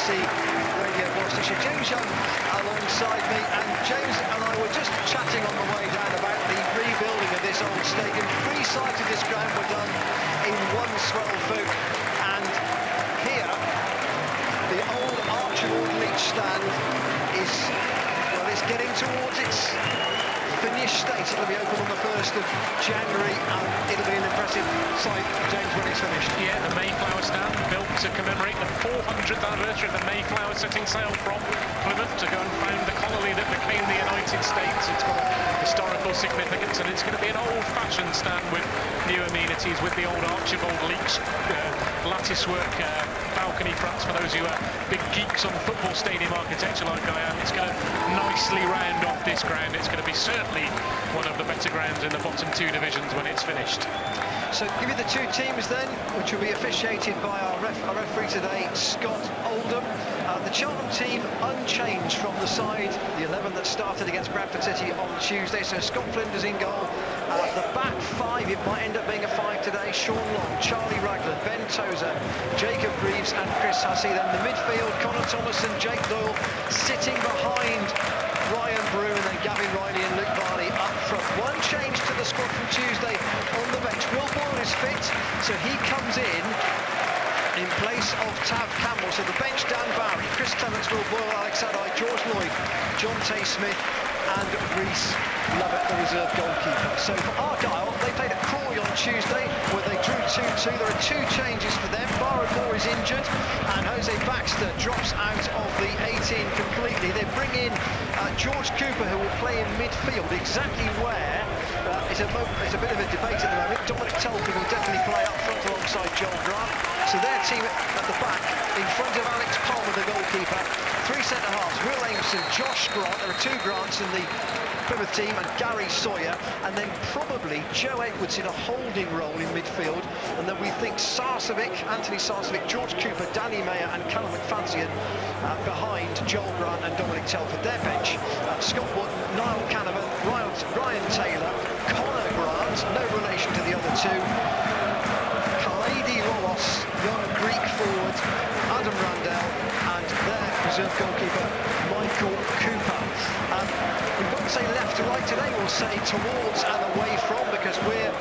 BBC Radio Gloucestershire. James Young alongside me, and James and I were just chatting on the way down about the rebuilding of this old stadium. 3 sides of this ground were done in one swell folk, and here the old Archibald Leach stand is, well, it's getting towards its finished state. It'll be open on the 1st of January, and it'll be an impressive sight, James, when it's finished. Yeah, the Mayflower stand built to commemorate the 400th anniversary of the Mayflower setting sail from Plymouth to go and found the colony that became the United States. It's got a historical significance, and it's going to be an old-fashioned stand with new amenities, with the old Archibald Leach lattice work balcony fronts for those who are big geeks on football stadium architecture like I am. It's going to nicely round off this ground. It's going to be certainly one of the better grounds in the bottom 2 divisions when it's finished. So give you the 2 teams then, which will be officiated by our referee today, Scott Oldham. The Cheltenham team unchanged from the side, the 11 that started against Bradford City on Tuesday. So Scott Flinders in goal. The back 5, it might end up being a 5 today. Sean Long, Charlie Raglan, Ben Tozer, Jacob Reeves and Chris Hussey. Then the midfield, Connor Thomas and Jake Doyle sitting behind Ryan Brew, and then Gavin Riley and Luke Varney up front. One change to the squad from Tuesday on the bench. Will Boyle is fit, so he comes in place of Tav Campbell. So the bench, Dan Barry, Chris Clements, Will Boyle, Alex Adai, George Lloyd, John Tay-Smith and Rhys Lovett, the reserve goalkeeper. So for Argyle, they played at Crawley on Tuesday where they drew 2-2. There are 2 changes for them. Byron Moore is injured and Jose Baxter drops out of the 18 completely. They bring in George Cooper, who will play in midfield. Exactly where, it's a bit of a debate at the moment. Dominic Telford will definitely play up front alongside Joel Grant. So their team at the back, in front of Alex Palmer, the goalkeeper. 3 centre-halves, Will Aimson, Josh Grant. There are 2 Grants in the Plymouth team, and Gary Sawyer, and then probably Joe Edwards in a holding role in midfield, and then we think Sarcevic, Anthony Sarcevic, George Cooper, Danny Mayer and Callum McFadzean behind Joel Grant and Dominic Telford. Their bench, Scott Wood, Niall Canavan, Ryan Taylor, Connor Grant, no relation to the other 2, Kaladi Lolos, young Greek forward, Adam Randall, and their reserve goalkeeper, Michael Cooper. We won't say left to right today, we'll say towards and away from, because we're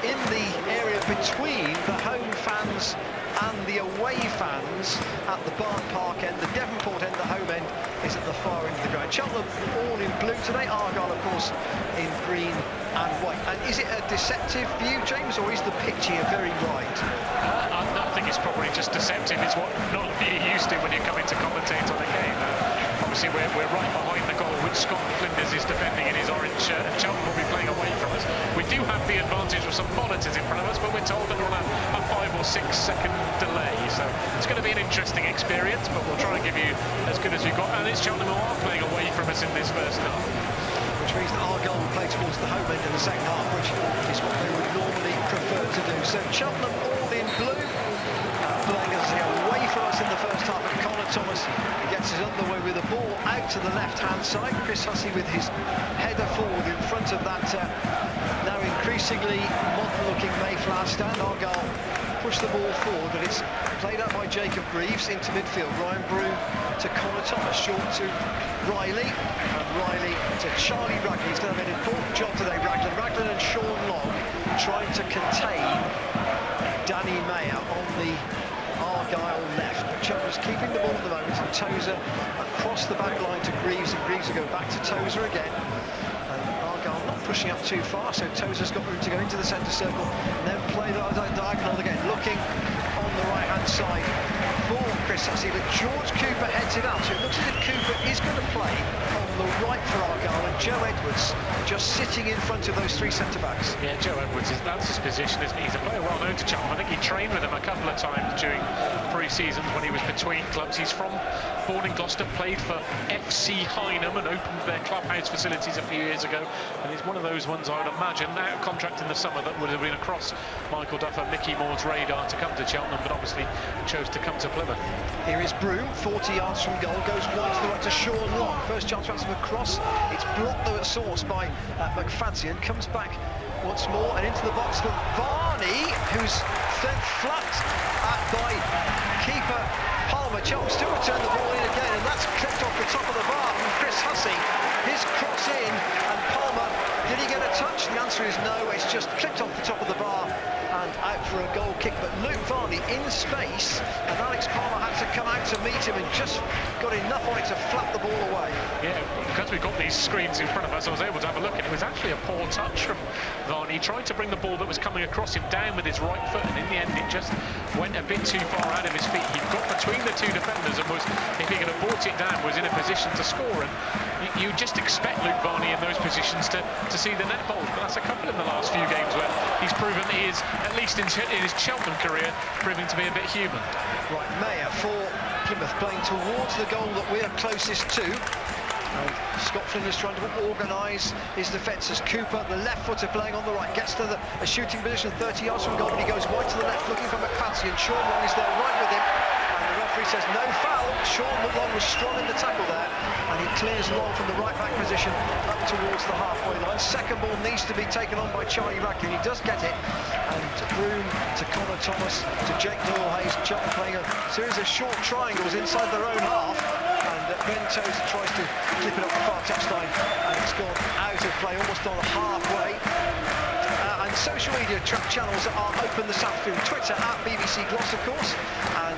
in the area between the home fans and the away fans at the Barn Park end. The Devonport end, the home end, is at the far end of the ground. Cheltenham all in blue today, Argyle of course in green and white. And is it a deceptive view, James, or is the pitch here very wide? I think it's probably just deceptive. It's what not you're used to when you're coming to commentate on a game. Obviously we're right behind the goal, which Scott Flinders is defending in his orange shirt, and Cheltenham will be playing away from us. We do have the advantage of some monitors in front of us, but we're told that we're on a 5 or 6 second delay, so it's going to be an interesting experience, but we'll try and give you as good as we've got. And it's Cheltenham who are playing away from us in this first half, which means that Argyle will play towards the home end in the second half, which is what they would normally prefer to do. So Cheltenham all in blue, playing as away from us in the first half, and Connor Thomas gets us underway with the ball out to the left-hand side. Chris Hussey with his header forward in front of that now increasingly modern-looking Mayflower stand. Argyle push the ball forward, but it's played out by Jacob Reeves into midfield. Ryan Brew to Connor Thomas, short to Riley, and Riley to Charlie Raglan. He's going to have an important job today, Raglan and Sean Long trying to contain Danny Mayer on the Argyle left. Cheltenham's keeping the ball at the moment, and Tozer across the back line to Greaves, and Greaves will go back to Tozer again. And Argyle not pushing up too far, so Tozer's got room to go into the centre circle and then play the diagonal again, looking on the right-hand side for Chris Hussey, but George Cooper heads it out. So it looks as if Cooper is going to play on the right for Argyle, and Joe Edwards just sitting in front of those 3 centre-backs. Yeah, Joe Edwards, that's his position, isn't he? He's a player well known to Cheltenham. I think he trained with him a couple of times during pre-seasons when he was between clubs. He's from born in Gloucester, played for FC Hynham and opened their clubhouse facilities a few years ago, and he's one of those ones I would imagine out of contract in the summer that would have been across Michael Duff and Mickey Moore's radar to come to Cheltenham, but obviously chose to come to Plymouth. Here is Broom, 40 yards from goal, goes wide to the right to Sean Long. First chance for him across, it's blocked though at source by McFadzean, comes back once more, and into the box for Varney, who's sent flat at by keeper Palmer. Cheltenham still return the ball in again, and that's clipped off the top of the bar from Chris Hussey. His cross in, and Palmer, did he get a touch? The answer is no, it's just clipped off the top of the bar and out for a goal kick. But Luke Varney in space, and Alex Palmer had to come out to meet him and just got enough on it to flap the ball away. Yeah, because we've got these screens in front of us, I was able to have a look, and it was actually a poor touch from Varney. He tried to bring the ball that was coming across him down with his right foot, and in the end it just went a bit too far out of his feet. He got between the two defenders and was, if he could have brought it down, was in a position to score. And you just expect Luke Varney in those positions to see the net ball. But that's a couple in the last few games where he's proven that he is, at least in his Cheltenham career, proving to be a bit human. Right, Mayer for Plymouth, playing towards the goal that we're closest to. And Scott Flynn is trying to organise his defence as Cooper, the left footer, playing on the right, gets to a shooting position 30 yards from goal, but he goes wide to the left looking for McFadden. Sean Long is there right with him, and the referee says no foul. Sean Long was strong in the tackle there, and he clears Long from the right back position up towards the halfway line. Second ball needs to be taken on by Charlie Radcliffe. He does get it, and Broom to Connor Thomas to Jake Doyle-Hayes. Cheltenham playing a series of short triangles inside their own half, and Ben Tozer tries to clip it up the far touchline, and it's gone out of play almost on halfway. And social media channels are open this afternoon. Twitter at BBC Gloss, of course, and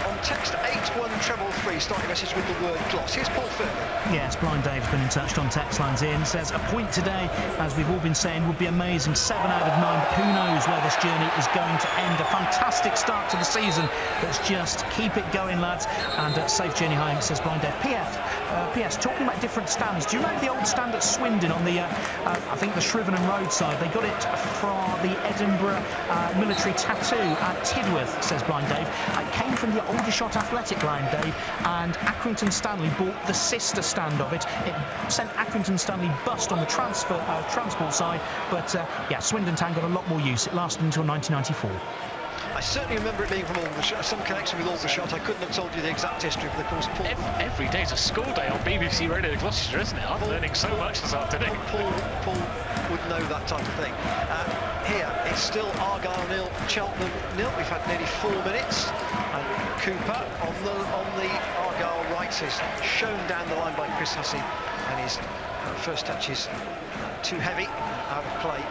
on text 81333, starting message with the word Gloss. Here's Paul Phillips. Yes, Blind Dave's been in touch on text lines in. Says a point today, as we've all been saying, would be amazing. 7 out of 9, but who knows where this journey is going to end. A fantastic start to the season. Let's just keep it going, lads. And safe journey home, says Blind Dave. P.S. Talking about different stands, do you remember the old stand at Swindon on the, I think the Shrivenham Road side? They got it from the Edinburgh military tattoo at Tidworth, says Blind Dave. It came from the Aldershot Athletic Ground, Dave, and Accrington Stanley bought the sister stand of it. It sent Accrington Stanley bust on the transport side, but yeah, Swindon Town got a lot more use. It lasted until 1994. I certainly remember it being from Aldershot, some connection with Aldershot. I couldn't have told you the exact history, but of course Paul... Every day's a school day on BBC Radio Gloucestershire, isn't it? I'm learning so much this afternoon. Paul would know that type of thing. Here, it's still Argyle 0, Cheltenham 0. We've had nearly 4 minutes. And Cooper on the Argyle right is shown down the line by Chris Hussey, and his first touch is too heavy, out of play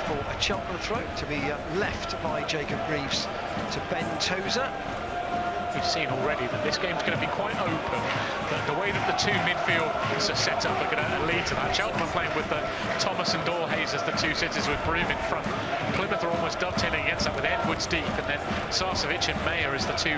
for a Cheltenham throw to be left by Jacob Reeves to Ben Tozer. We've seen already that this game's going to be quite open. The way that the two midfields are set up are going to lead to that. Cheltenham are playing with Thomas and Doyle-Hayes as the two sitters with Broom in front. Plymouth are almost dovetailing against that with Edwards deep, and then Sarcevic and Mayer as the two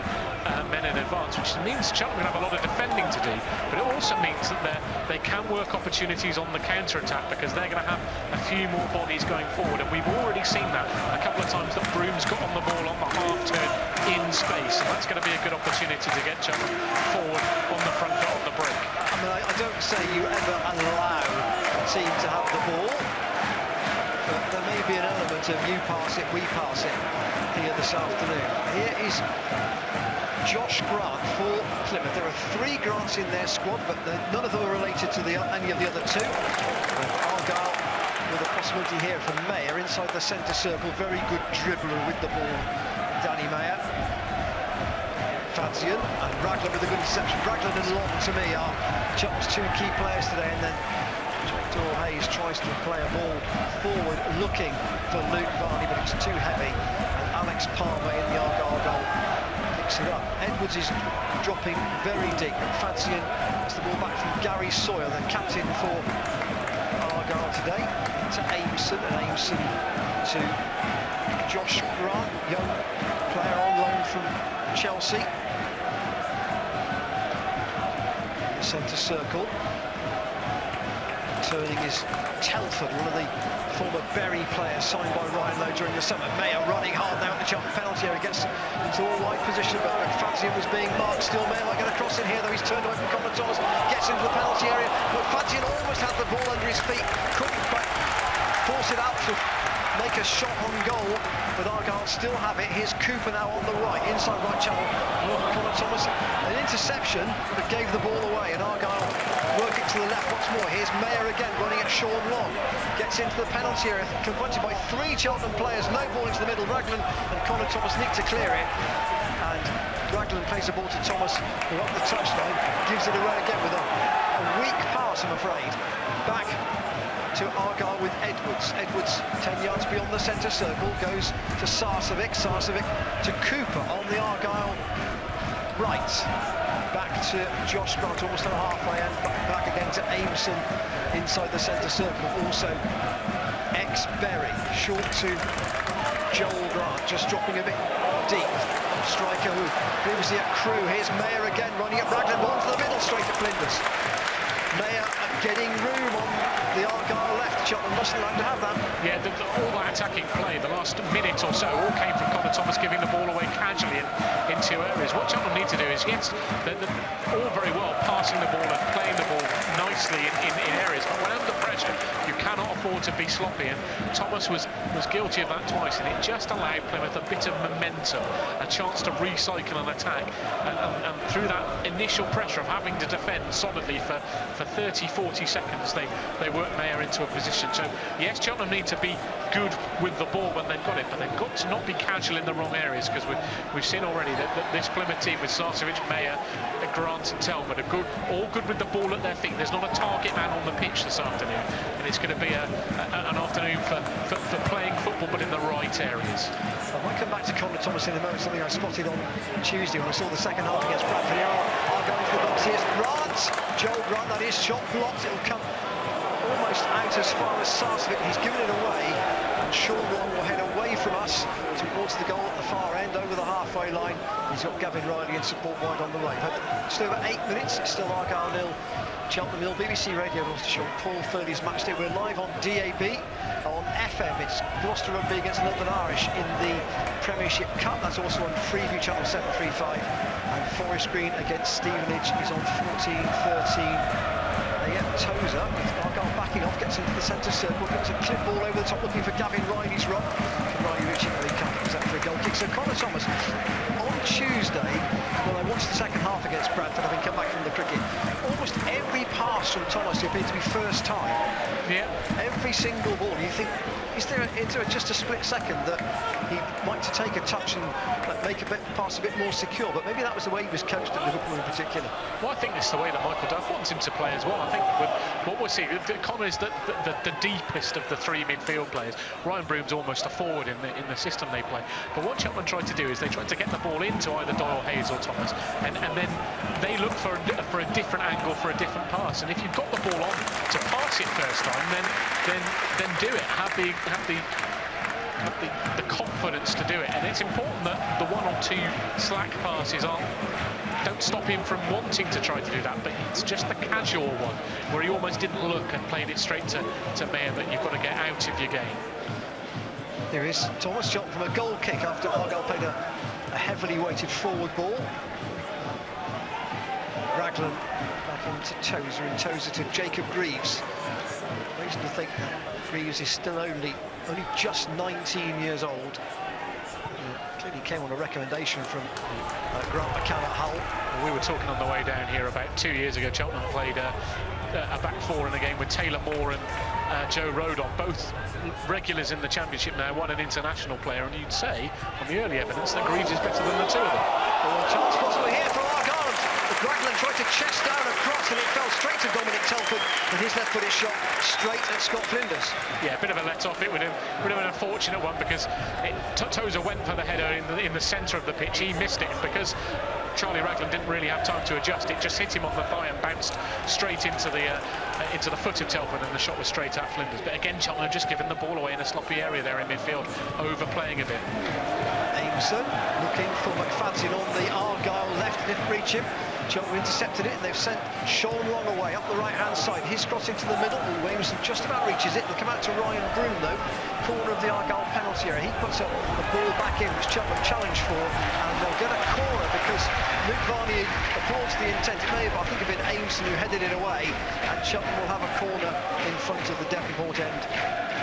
men in advance, which means Cheltenham have a lot of defending to do, but it also means that they can work opportunities on the counter-attack, because they're going to have a few more bodies going forward, and we've already seen that a couple of times, that Broom's got on the ball on the half-turn in space, and that's going to be a good opportunity to get Cheltenham forward on the front foot on the break. I mean, I don't say you ever allow a team to have the ball, but there may be an element of you pass it, we pass it here this afternoon. Here is Josh Grant for Plymouth. There are 3 Grants in their squad, but none of them are related to any of the other 2. And Argyle with a possibility here for Mayer inside the centre circle. Very good dribbler with the ball, Danny Mayer. Fadzien and Raglan with a good interception. Raglan and Long, to me, are Cheltenham's 2 key players today, and then Jake Doyle-Hayes tries to play a ball forward looking for Luke Varney, but it's too heavy, and Alex Palmer in the Argyle goal picks it up. Edwards is dropping very deep, and Fadzien has the ball back from Gary Sawyer, the captain for Argyle today, to Aimson, and Aimson to Josh Grant, young player on loan from Chelsea. Centre circle. Turning is Telford, one of the former Bury players signed by Ryan Lowe during the summer. Mayer running hard now at the Cheltenham penalty area, gets into all right position, but Fadzien was being marked. Still Mayer might get a cross in here, though he's turned away from Connor Thomas, gets into the penalty area, but Fadzien almost had the ball under his feet, couldn't quite force it out for make a shot on goal, but Argyle still have it. Here's Cooper now on the right, inside right channel. Connor Thomas, an interception, but gave the ball away, and Argyle work it to the left once more. Here's Mayer again, running at Sean Long. Gets into the penalty area, confronted by 3 Cheltenham players. No ball into the middle. Raglan and Connor Thomas need to clear it. And Raglan plays the ball to Thomas, who up the touchline, gives it away again with a weak pass, I'm afraid. Back to Argyle with Edwards. Edwards 10 yards beyond the centre circle, goes to Sarcevic. Sarcevic to Cooper on the Argyle right. Back to Josh Grant, almost on the halfway end. Back again to Aimson inside the centre circle. Also ex-Berry, short to Joel Grant, just dropping a bit deep. Striker who previously at Crewe. Here's Mayer again, running at Raglan, ball to the middle, straight to Flinders. Mayer getting room on the Argyle left. Cheltenham mustn't like to have that. Yeah, all that attacking play, the last minute or so, all came from Connor Thomas giving the ball away casually in 2 areas. What Cheltenham need to do is, yes, they're all very well passing the ball and playing the ball nicely in areas, but when under pressure, you cannot afford to be sloppy, and Thomas was guilty of that twice, and it just allowed Plymouth a bit of momentum, a chance to recycle and attack, and through that initial pressure of having to defend solidly for 30-40 seconds, they worked Mayer into a position. So yes, Cheltenham need to be good with the ball when they've got it, but they've got to not be casual in the wrong areas, because we've seen already that this Plymouth team with Sarcevic, Mayer, Grant and Telman are all good with the ball at their feet. There's not a target man on the pitch this afternoon, and it's going to be an afternoon for playing football, but in the right areas. I might come back to Connor Thomas in a moment, something I spotted on Tuesday when I saw the second half against Bradford. Going to the box. Here's Grant. Joel Grant, that is shot blocked. It'll come almost out as far as Sarcevic. He's given it away, and Sean Long will head away from us towards the goal at the far end, over the halfway line. He's got Gavin Riley in support wide on the right. But just over 8 minutes, it's still Argyle 0, Cheltenham 0. BBC Radio wants to show Paul Furley's match day. We're live on DAB. On FM, it's Gloucester Rugby against London Irish in the Premiership Cup. That's also on Freeview Channel 735. And Forest Green against Stevenage is on 14-13. Tozer, Argyle backing off, gets into the centre circle, gets a clip ball over the top, looking for Gavin Riley's run. Riley reaching, but he can't get that for a goal kick. So Connor Thomas, on Tuesday, well, I watched the second half against Bradford, having come back from the cricket. Almost every pass from Thomas appeared to be first time. Yeah. Every single ball. You think, is there just a split second that he might to take a touch and make a pass a bit more secure? But maybe that was the way he was coached at Liverpool in particular. Well, I think it's the way that Michael Duff wants him to play as well. I think what we're seeing, Connor is the deepest of the 3 midfield players. Ryan Broom's almost a forward in the system they play. But what Cheltenham tried to do is they tried to get the ball into either Doyle, Hayes or Thomas, and then they look for a different angle for a different pass. And if you've got the ball on to pass it first time, then do it. Have the confidence to do it. And it's important that the 1 or 2 slack passes don't stop him from wanting to try to do that, but it's just the casual one where he almost didn't look and played it straight to Mayer that you've got to get out of your game. Here is Thomas shot from a goal kick after Argyle played a heavily weighted forward ball. Raglan back into Tozer, and Tozer to Jacob Greaves. Reason to think that Greaves is still only just 19 years old. Clearly came on a recommendation from Grant McCann at Hull. We were talking on the way down here about 2 years ago. Cheltenham played a back 4 in a game with Taylor Moore and Joe Rodon, both regulars in the Championship now, one an international player, and you'd say, on the early evidence, that Greaves is better than the 2 of them. Well, chance possibly here for Argyle. Raglan tried to chest down a cross, and it fell straight to Dominic Telford, and his left-footed shot straight at Scott Flinders. Yeah, a bit of a let-off. It would have been an unfortunate one, because Tozer went for the header in the centre of the pitch. He missed it, because Charlie Raglan didn't really have time to adjust. It just hit him on the thigh and bounced straight into the foot of Telford, and the shot was straight at Flinders. But again, Cheltenham just given the ball away in a sloppy area there in midfield, overplaying a bit. Aimson looking for McFadden on the Argyle left, didn't reach him. Cheltenham intercepted it, and they've sent Sean Long away up the right-hand side. His cross into the middle, and Aimson just about reaches it. They'll come out to Ryan Broom, though, corner of the Argyle penalty area. He puts up the ball back in, which Cheltenham challenged for, and they'll get a corner because Luke Varney applauds the intent. It may have, I think, been Aimson who headed it away, and Cheltenham will have a corner in front of the Devonport end.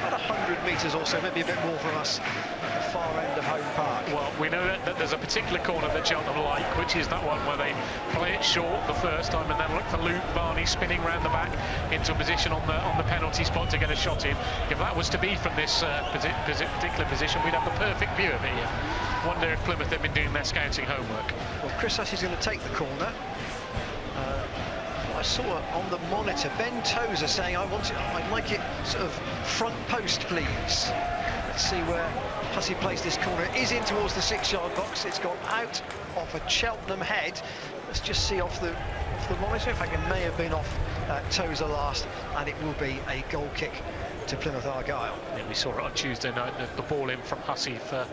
About 100 metres or so, maybe a bit more from us at the far end of home park. Well, we know that there's a particular corner that Cheltenham like, which is that one where they play it short the first time and then look for Luke Varney spinning round the back into a position on the penalty spot to get a shot in. If that was to be from this particular position, we'd have the perfect view of it here. Wonder if Plymouth have been doing their scouting homework. Well, Chris Hussey's going to take the corner. I saw on the monitor Ben Tozer saying, I'd like it sort of front post, please. Let's see where Hussey plays this corner. It is in towards the 6-yard box. It's gone out off a Cheltenham head. Let's just see off the monitor. In fact, it may have been off Tozer last, and it will be a goal kick to Plymouth Argyle. Yeah, we saw it on Tuesday night. The ball in from Hussey for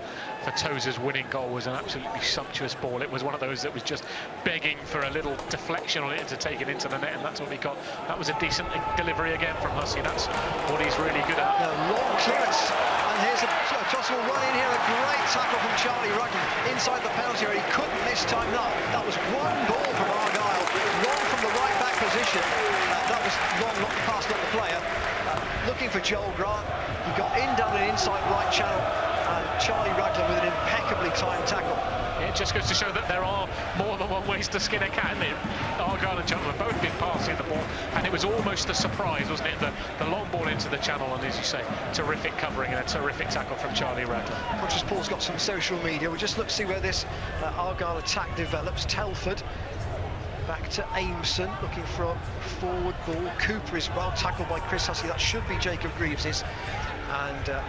Tozer's winning goal was an absolutely sumptuous ball. It was one of those that was just begging for a little deflection on it to take it into the net, and that's what we got. That was a decent delivery again from Hussey. That's what he's really good at. Long clearance, and here's a possible run in here. A great tackle from Charlie Randall inside the penalty area. He couldn't miss time. No, that was one ball from Argyle, long from the right back position. That was long, not past not the player. Looking for Joel Grant, he got in down an inside right channel, and Charlie Raglan with an impeccably timed tackle. It just goes to show that there are more than one ways to skin a cat. Argyle and Cheltenham have both been passing the ball, and it was almost a surprise, wasn't it? The long ball into the channel, and as you say, terrific covering and a terrific tackle from Charlie Raglan. Conscious Paul's got some social media. We'll just look to see where this Argyle attack develops. Telford back to Aimson, looking for a forward ball. Cooper is well tackled by Chris Hussey. That should be Jacob Greaves's. And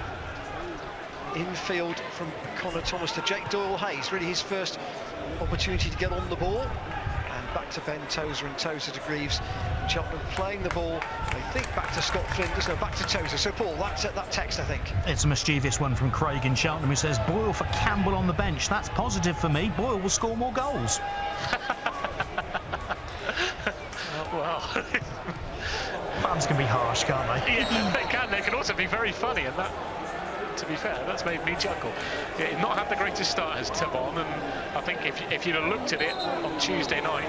infield from Connor Thomas to Jake Doyle-Hayes. Really his first opportunity to get on the ball. And back to Ben Tozer, and Tozer to Greaves. And Cheltenham playing the ball, I think, back to Scott Flinders. No, back to Tozer. So, Paul, that's that text, I think. It's a mischievous one from Craig in Cheltenham, who says, Boyle for Campbell on the bench. That's positive for me. Boyle will score more goals. Well, fans can be harsh, can't they? Yeah, they can. They can also be very funny, and that, to be fair, that's made me chuckle. Yeah, not had the greatest start as Tebon, and I think if you'd have looked at it on Tuesday night,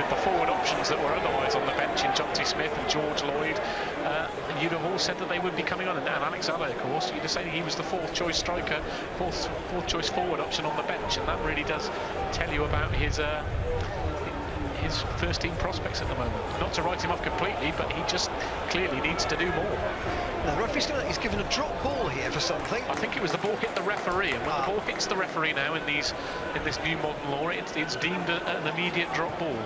the forward options that were otherwise on the bench in Jonty Smith and George Lloyd, you'd have all said that they would be coming on, and Alex Alley, of course, you'd have said he was the fourth choice striker, fourth choice forward option on the bench, and that really does tell you about his first team prospects at the moment. Not to write him off completely, but he just clearly needs to do more. Now, the referee's still, he's given a drop ball here for something. I think it was the ball hit the referee, and when the ball hits the referee now in this new modern law, it's deemed an immediate drop ball.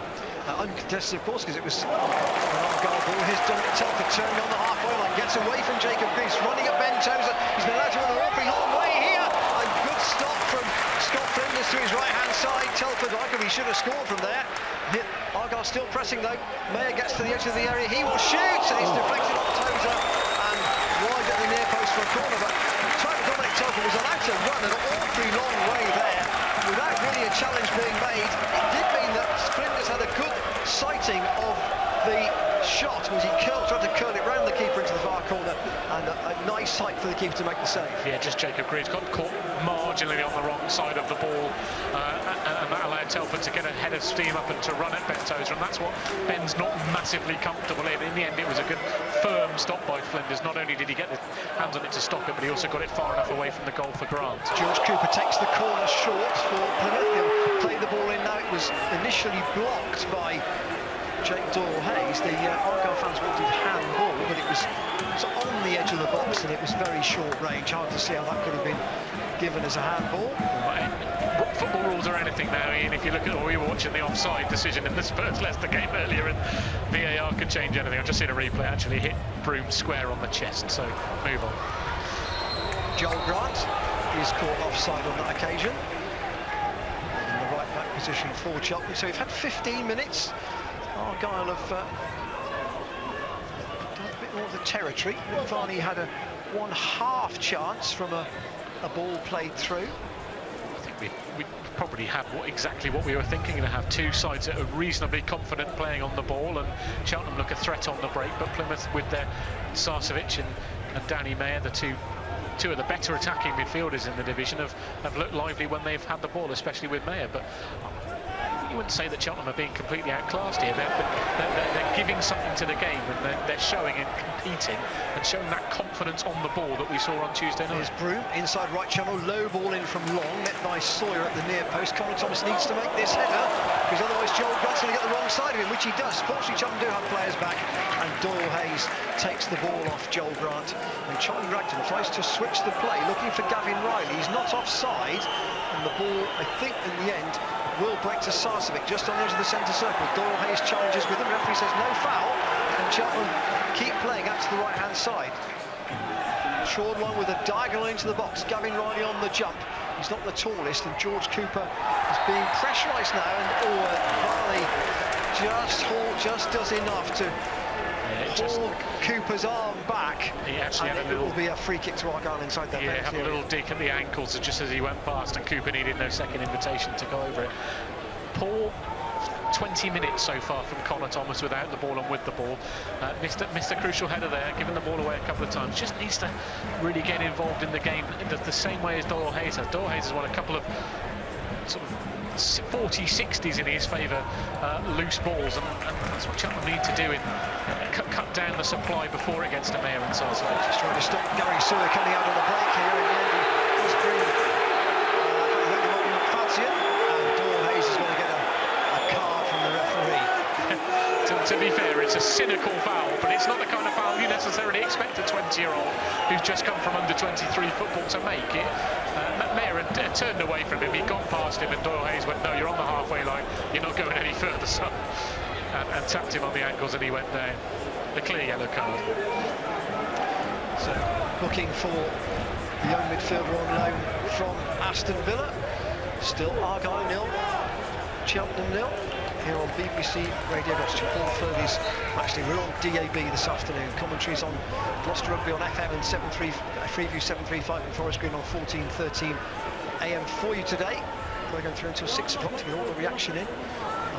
Uncontested, of course, because it was an Argyle ball. Here's Dominic Telford turning on the halfway line, gets away from Jacob Greaves, running at Ben Tozer. He's been allowed to run an awfully long way here, and good stop from Scott Flinders to his right-hand side. Telford, arguably, should have scored from there. Argyle still pressing though. Mayer gets to the edge of the area. He will shoot, and it's deflected off Tozer and wide at the near post for a corner. But Dominic Telford was allowed to run an awfully long way there without really a challenge being made. It did mean that Flinders had a good sighting of the shot as he tried to curl it round the keeper into the far corner, and a nice sight for the keeper to make the save. Yeah, just Jacob Greaves got caught marginally on the wrong side of the ball, and that allowed Telford to get a head of steam up and to run at Ben Tozer, and that's what Ben's not massively comfortable in. In the end, it was a good firm stop by Flinders. Not only did he get his hands on it to stop it, but he also got it far enough away from the goal for Grant. George Cooper takes the corner short for Plymouth. He'll play the ball in now. It was initially blocked by Jake Doyle-Hayes. The Argyle fans wanted handball, but it was on the edge of the box, and it was very short range. Hard to see how that could have been given as a handball. Football rules are anything now, Ian. If you look at, or you were watching the offside decision in the Spurs-Leicester game earlier, and VAR could change anything. I've just seen a replay actually hit Broom square on the chest, so move on. Joel Grant is caught offside on that occasion. In the right back position for Cheltenham. So we've had 15 minutes. Argyle have done a bit more of the territory. Varney had a 1/2 chance from a ball played through. I think we probably had exactly what we were thinking to have. Two sides that are reasonably confident playing on the ball, and Cheltenham look a threat on the break, but Plymouth with their Sarcevic and Danny Mayer, the two of the better attacking midfielders in the division, have looked lively when they've had the ball, especially with Mayer. But you wouldn't say that Cheltenham are being completely outclassed here. They're giving something to the game, and they're showing and competing and showing that confidence on the ball that we saw on Tuesday night. Here's Broom, inside right channel, low ball in from long, met by Sawyer at the near post. Conor Thomas needs to make this header, because otherwise Joel Grant's going to get the wrong side of him, which he does. Fortunately, Cheltenham do have players back, and Doyle Hayes takes the ball off Joel Grant. And Charlie Ragdon tries to switch the play, looking for Gavin Riley. He's not offside, and the ball, I think, in the end, will break to Sarcevic just on the edge of the centre circle. Doyle Hayes challenges with him. Referee says no foul, and Cheltenham keep playing out to the right-hand side. Short line with a diagonal into the box. Gavin Riley on the jump. He's not the tallest, and George Cooper is being pressurised now, and Varley just does enough to pull Cooper's arm back. He actually had a little, it will be a free kick to Argyle inside that. Yeah, had a little dig at the ankles just as he went past, and Cooper needed no second invitation to go over it. Poor 20 minutes so far from Conor Thomas without the ball and with the ball. Missed a crucial header there, giving the ball away a couple of times. Just needs to really get involved in the game the same way as Doyle Hayes has. Doyle Hayes has won a couple of sort of 40-60s in his favour, loose balls, and that's what Cheltenham need to do in cut down the supply before it gets to Mayer and Sarcevic. Just trying to stop Gary Sawyer coming out on the break here, and then he's bring and Doyle Hayes is going to get a card from the referee. To be fair, it's a cynical foul, but it's not the kind of foul you necessarily expect a 20-year-old who's just come from under-23 football to make it. Mayer had turned away from him, he'd gone past him, and Doyle Hayes went, no, you're on the halfway line, you're not going any further, son. And tapped him on the ankles, and he went down. A clear yellow card. So, looking for the young midfielder on loan from Aston Villa. Still Argyle 0, Cheltenham 0. Here on BBC Radio Gloucester. Paul Furley's actually, we're on DAB this afternoon. Commentaries on Gloucester Rugby on FM and Freeview 735 and Forest Green on 14:13 AM for you today. We're going through until 6 o'clock to get all the reaction in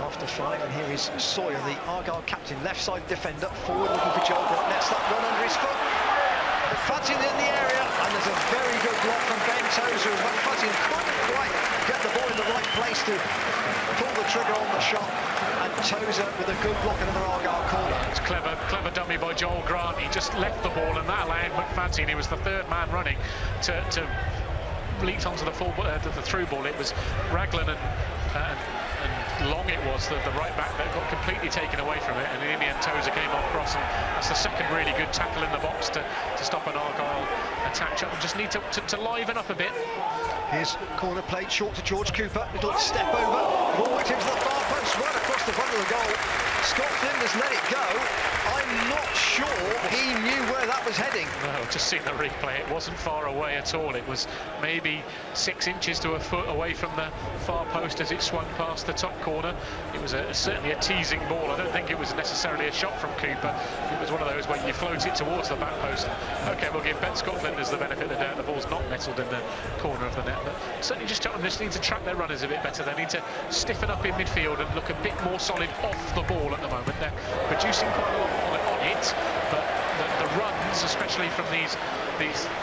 after 5. And here is Sawyer, the Argyle captain, left side defender, forward looking for Joel Grant. Nets that one under his foot. McFadden in the area, and there's a very good block from Ben Tozer. McFadden couldn't quite get the ball in the right place to pull the trigger on the shot, and Tozer with a good block, another Argyle corner. It's clever dummy by Joel Grant. He just left the ball, and that allowed McFadden, he was the third man running, to leap onto the through ball. It was Raglan and Long, it was the right back that got completely taken away from it, and in the end Tozer came on cross, and that's the second really good tackle in the box to stop an Argyle attack. Cheltenham just need to liven up a bit. Here's corner played short to George Cooper, little step over, ball whipped into the far post, right across the front of the goal. Scott Flinders let it go. I'm not sure he knew where that was heading. No, just seen the replay, it wasn't far away at all. It was maybe 6 inches to a foot away from the far post as it swung past the top corner. It was certainly a teasing ball. I don't think it was necessarily a shot from Cooper. It was one of those where you float it towards the back post. OK, we'll give Ben Scott Flinders the benefit of the doubt. The ball's not nestled in the corner of the net, but certainly just Cheltenham just need to track their runners a bit better. They need to stiffen up in midfield and look a bit more solid off the ball at the moment. They're producing quite a lot on it, but the runs, especially from these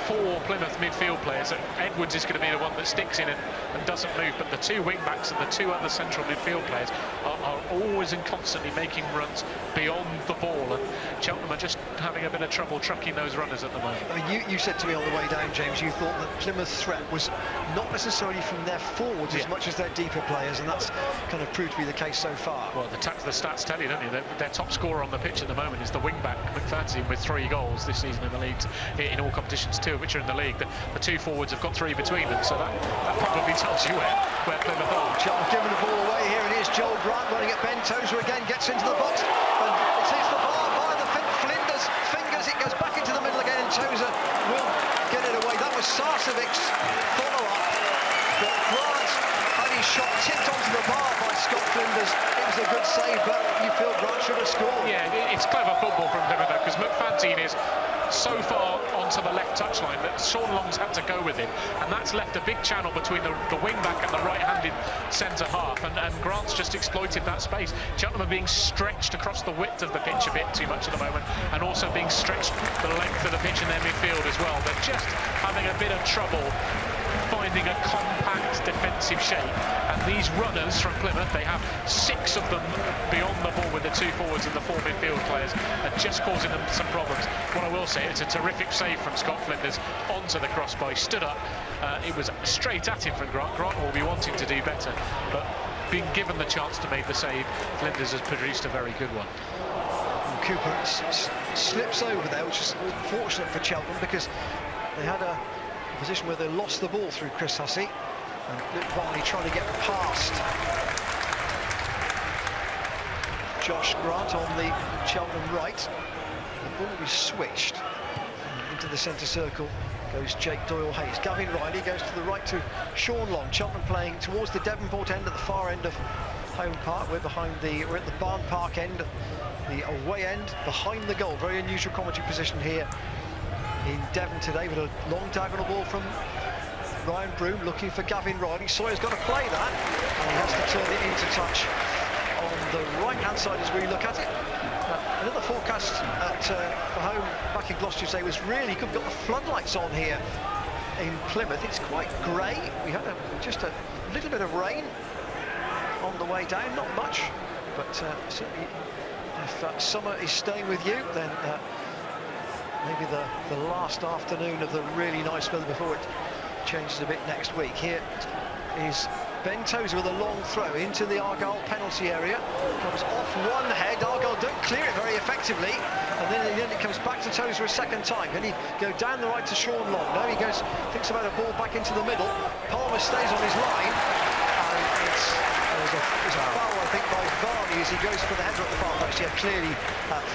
4 Plymouth midfield players, Edwards is going to be the one that sticks in and doesn't move, but the 2 wing backs and the 2 other central midfield players are always and constantly making runs beyond the ball, and Cheltenham are just having a bit of trouble tracking those runners at the moment. I mean, you said to me on the way down, James, you thought that Plymouth's threat was not necessarily from their forwards as much as their deeper players, and that's kind of proved to be the case so far. Well, the stats tell you, don't you? Their top scorer on the pitch at the moment is the wing back McFadden, with 3 goals this season in the league, in all competitions, 2 of which are in the league. The 2 forwards have got 3 between them, so that probably tells you where Plymouth are. Cheltenham giving the ball away here, and here's Joel Grant running at Ben Tozer again, gets into the box, and it hits the bar by the Flinders fingers. It goes back into the middle again, and Tozer will get it away. That was Sarcevic's follow-up, but Grant had his shot tipped onto the bar by Scott Flinders. It was a good save, but you feel Grant should have scored. Yeah, it's clever football from Plymouth, though, because McFadden is so far onto the left touchline that Sean Long's had to go with him, and that's left a big channel between the wing back and the right-handed centre half, and Grant's just exploited that space. Cheltenham are being stretched across the width of the pitch a bit too much at the moment, and also being stretched the length of the pitch in their midfield as well. They're just having a bit of trouble finding a compact defensive shape, and these runners from Plymouth, they have 6 of them beyond the ball with the 2 forwards and the 4 midfield players, are just causing them some problems. What I will say, it's a terrific save from Scott Flinders onto the crossbar. He stood up, it was straight at him from Grant. Grant will be wanting to do better, but being given the chance to make the save, Flinders has produced a very good one. And Cooper slips over there, which is fortunate for Cheltenham, because they had a position where they lost the ball through Chris Hussey, and Luke Varney trying to get past Josh Grant on the Cheltenham right. The ball was switched into the centre circle. Goes Jake Doyle-Hayes. Gavin Riley goes to the right to Sean Long. Cheltenham playing towards the Devonport end, at the far end of home park. We're at the Barn Park end, the away end, behind the goal. Very unusual commentary position here in Devon today, with a long diagonal ball from Ryan Broom looking for Gavin Riley. Sawyer's got to play that, and he has to turn it into touch on the right-hand side as we look at it. Another forecast for home back in Gloucester today was really good. We've got the floodlights on here in Plymouth. It's quite grey. We had just a little bit of rain on the way down, not much, but certainly if summer is staying with you, then maybe the last afternoon of the really nice weather before it changes a bit next week. Here is Ben Tozer with a long throw into the Argyle penalty area. Comes off one head. Argyle don't clear it very effectively, and then in the end it comes back to Tozer a second time. Can he go down the right to Sean Long? No, he thinks about a ball back into the middle. Palmer stays on his line, and it's a foul, I think, by Varney as he goes for the header at the far post. Yeah, clearly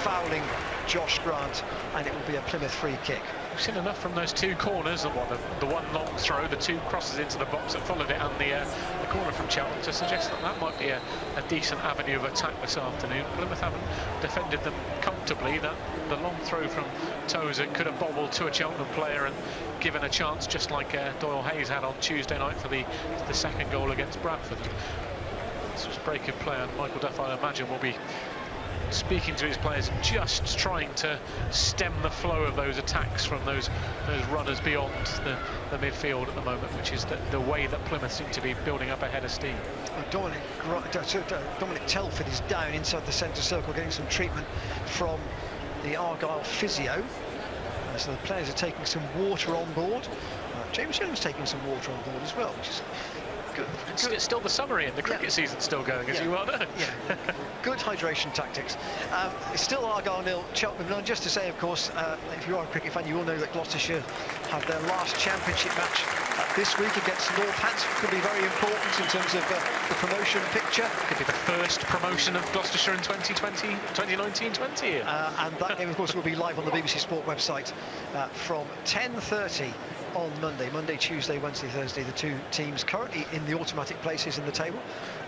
fouling Josh Grant, and it will be a Plymouth free kick. We've seen enough from those 2 corners, and the one long throw, the 2 crosses into the box that followed it, and the corner from Cheltenham, to suggest that might be a decent avenue of attack this afternoon. Plymouth haven't defended them comfortably. That the long throw from Tozer could have bobbled to a Cheltenham player and given a chance, just like Doyle-Hayes had on Tuesday night for the second goal against Bradford. This was break of play, and Michael Duff, I imagine, will be speaking to his players, just trying to stem the flow of those attacks from those runners beyond the midfield at the moment, which is the way that Plymouth seem to be building up a head of steam. Dominic Telford is down inside the centre circle, getting some treatment from the Argyle physio. So the players are taking some water on board. James Young's taking some water on board as well, which is good. It's still the summer in, the cricket season's still going, as you well know. Yeah, good hydration tactics. It's still Argyle 0, Cheltenham 0. Just to say, of course, if you are a cricket fan, you will know that Gloucestershire have their last championship match this week against Northampton. Could be very important in terms of the promotion picture. Could be the first promotion of Gloucestershire in 2019-20. And that game, of course, will be live on the BBC Sport website from 10:30 on Monday, Tuesday, Wednesday, Thursday. The 2 teams currently in the automatic places in the table.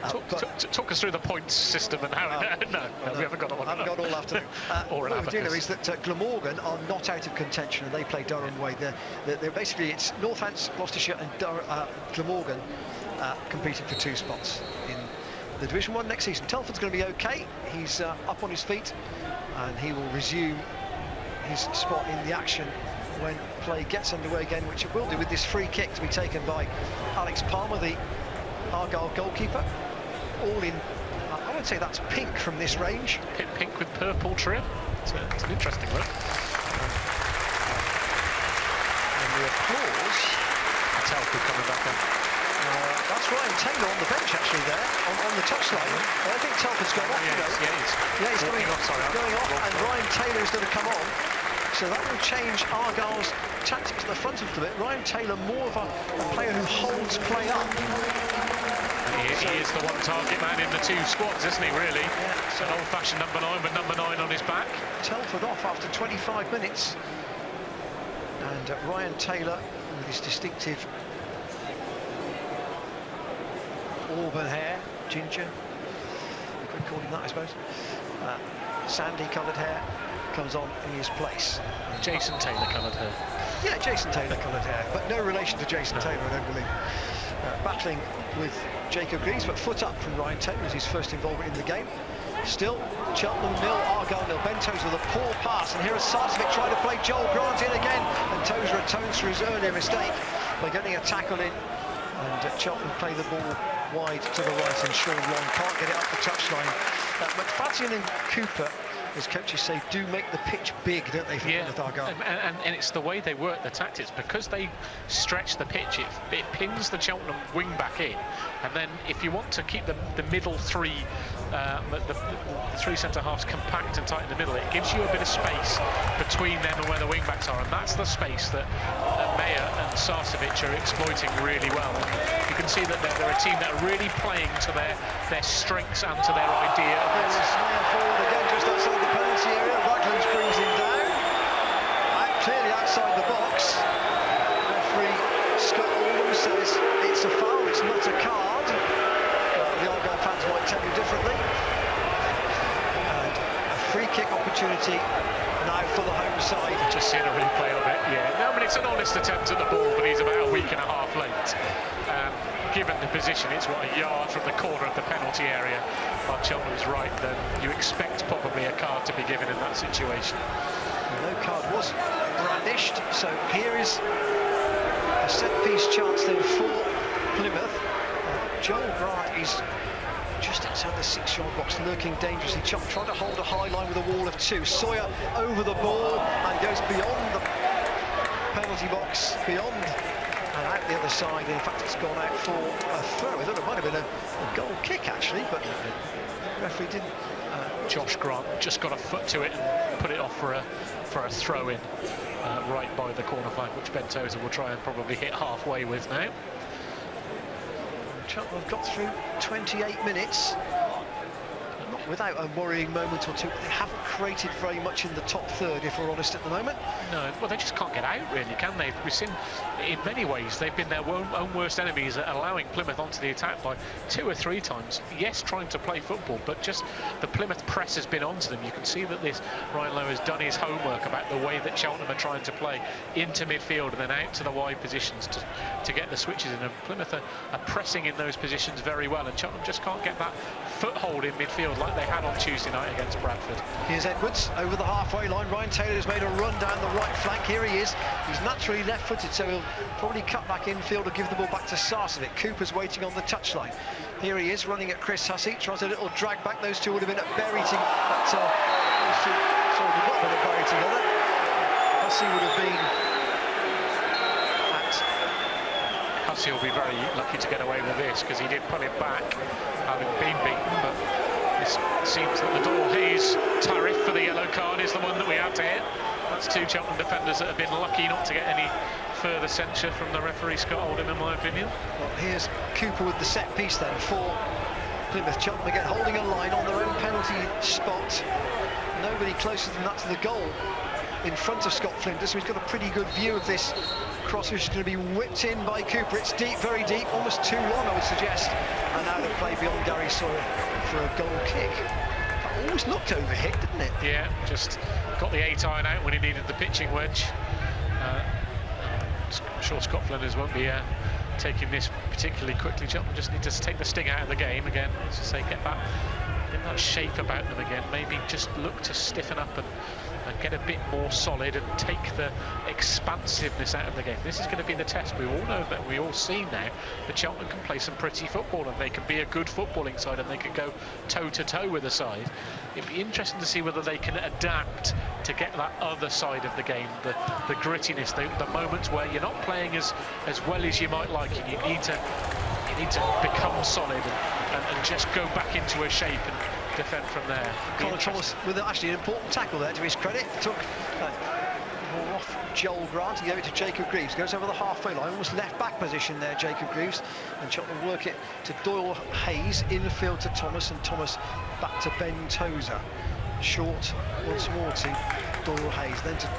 Talk us through the points system and how. No, we haven't got all. I haven't got all afternoon. Or what we do know is that Glamorgan are not out of contention, and they play Durham away. They're basically, it's Northants, Gloucestershire, and Glamorgan competing for 2 spots in the Division 1 next season. Telford's going to be okay. He's up on his feet, and he will resume his spot in the action when play gets underway again, which it will do, with this free kick to be taken by Alex Palmer, the Argyle goalkeeper. All in, I would say that's pink from this range. Pink with purple trim. It's an interesting look. And the applause. Telford coming back on. That's Ryan Taylor on the bench actually there, on the touchline. I think Telford's gone off. He's going off, and Ryan Taylor is going to come on. So that will change Argyle's tactics at the front of it. Ryan Taylor, more of a player who holds play up. He is the one target man in the 2 squads, isn't he, really? Yeah. It's an old-fashioned number 9 with number 9 on his back. Telford off after 25 minutes. And Ryan Taylor, with his distinctive auburn hair, ginger, you could call him that, I suppose. Sandy coloured hair, comes on in his place. Jason Taylor coloured hair. Yeah, Jason Taylor coloured hair, but no relation to Jason Taylor, I don't believe. Battling with Jacob Greaves, but foot up from Ryan Taylor as his first involvement in the game. Still, Cheltenham 0, Argyle 0. Ben Tozer with a poor pass, and here is Sarcevic trying to play Joel Grant in again, and Tozer atones for his earlier mistake. by getting a tackle in, and Cheltenham play the ball wide to the right, and Sean Long can't get it up the touchline. McFadzean and Cooper, as coaches say, do make the pitch big, don't they, for Plymouth Argyle? And it's the way they work the tactics, because they stretch the pitch, it pins the Cheltenham wing back in, and then if you want to keep the middle three, the three centre-halves compact and tight in the middle, it gives you a bit of space between them and where the wing backs are, and that's the space that Mayer and Sarcevic are exploiting really well. You can see that they're a team that are really playing to their strengths and to their idea. There's Mayer forward again, just outside the penalty area. Ragland brings him down, clearly outside the box. Referee Scott Oldham says it's a foul, it's not a card. The Argyle fans might tell you differently. And a free kick opportunity now for the home side. Just seen a replay of it, yeah. No, I mean, it's an honest attempt at the ball, but he's about a week and a half late. Given the position, it's what, a yard from the corner of the penalty area on Cheltenham's right, then you expect probably a card to be given in that situation. No card was brandished, so here is a set-piece chance then for Plymouth. Joel Grant is just outside the 6-yard box, lurking dangerously. Cheltenham trying to hold a high line with a wall of two. Sawyer over the ball and goes beyond the penalty box, beyond and out the other side. In fact, it's gone out for a throw. I thought it might have been a goal kick, actually, but the referee didn't. Josh Grant just got a foot to it and put it off for a throw-in right by the corner flag, which Ben Tozer will try and probably hit halfway with now. Cheltenham have got through 28 minutes. Not without a worrying moment or two, but they haven't created very much in the top third, if we're honest, at the moment. No, well, they just can't get out, really, can they? We've seen, in many ways, they've been their own worst enemies at allowing Plymouth onto the attack by 2 or 3 times. Yes, trying to play football, but just the Plymouth press has been onto them. You can see that this Ryan Lowe has done his homework about the way that Cheltenham are trying to play into midfield and then out to the wide positions to get the switches in. And Plymouth are pressing in those positions very well, and Cheltenham just can't get that foothold in midfield like they had on Tuesday night against Bradford. Here's Edwards over the halfway line. Ryan Taylor has made a run down the right flank. Here he is. He's naturally left-footed, so he'll probably cut back infield or give the ball back to Sarcevic. Cooper's waiting on the touchline. Here he is, running at Chris Hussey. Tries a little drag back. Those two would have been at Bury together. Not been at Bury together. Hussey would have been at... Hussey will be very lucky to get away with this, because he did pull it back, having been beaten, but it seems that the Doyle Hayes tariff for the yellow card is the one that we have to hit. That's 2 Cheltenham defenders that have been lucky not to get any further censure from the referee, Scott Oldham, in my opinion. Well, here's Cooper with the set piece then for Plymouth. Cheltenham again holding a line on their own penalty spot. Nobody closer than that to the goal in front of Scott Flinders, so he's got a pretty good view of this cross, which is going to be whipped in by Cooper. It's deep, very deep, almost too long, I would suggest. And now the play beyond Gary Sawyer for a goal kick. That always looked overhit, didn't it? Yeah, just got the 8-iron out when he needed the pitching wedge. I'm sure Scott Flinders won't be taking this particularly quickly. Cheltenham just need to take the sting out of the game again, as I say, get that shape about them again. Maybe just look to stiffen up and get a bit more solid and take the expansiveness out of the game. This is going to be the test. We all know that, we all see now that Cheltenham can play some pretty football, and they can be a good footballing side, and they can go toe-to-toe with the side. It'd be interesting to see whether they can adapt to get that other side of the game, the grittiness, the moments where you're not playing as well as you might like, and you need to become solid and just go back into a shape and defend from there. Connor Thomas with actually an important tackle there, to his credit. Took ball off Joel Grant and gave it to Jacob Greaves. Goes over the halfway line, almost left back position there, Jacob Greaves. And Cheltenham work it to Doyle Hayes, infield to Thomas, and Thomas back to Ben Tozer. Short once more to Doyle Hayes, then to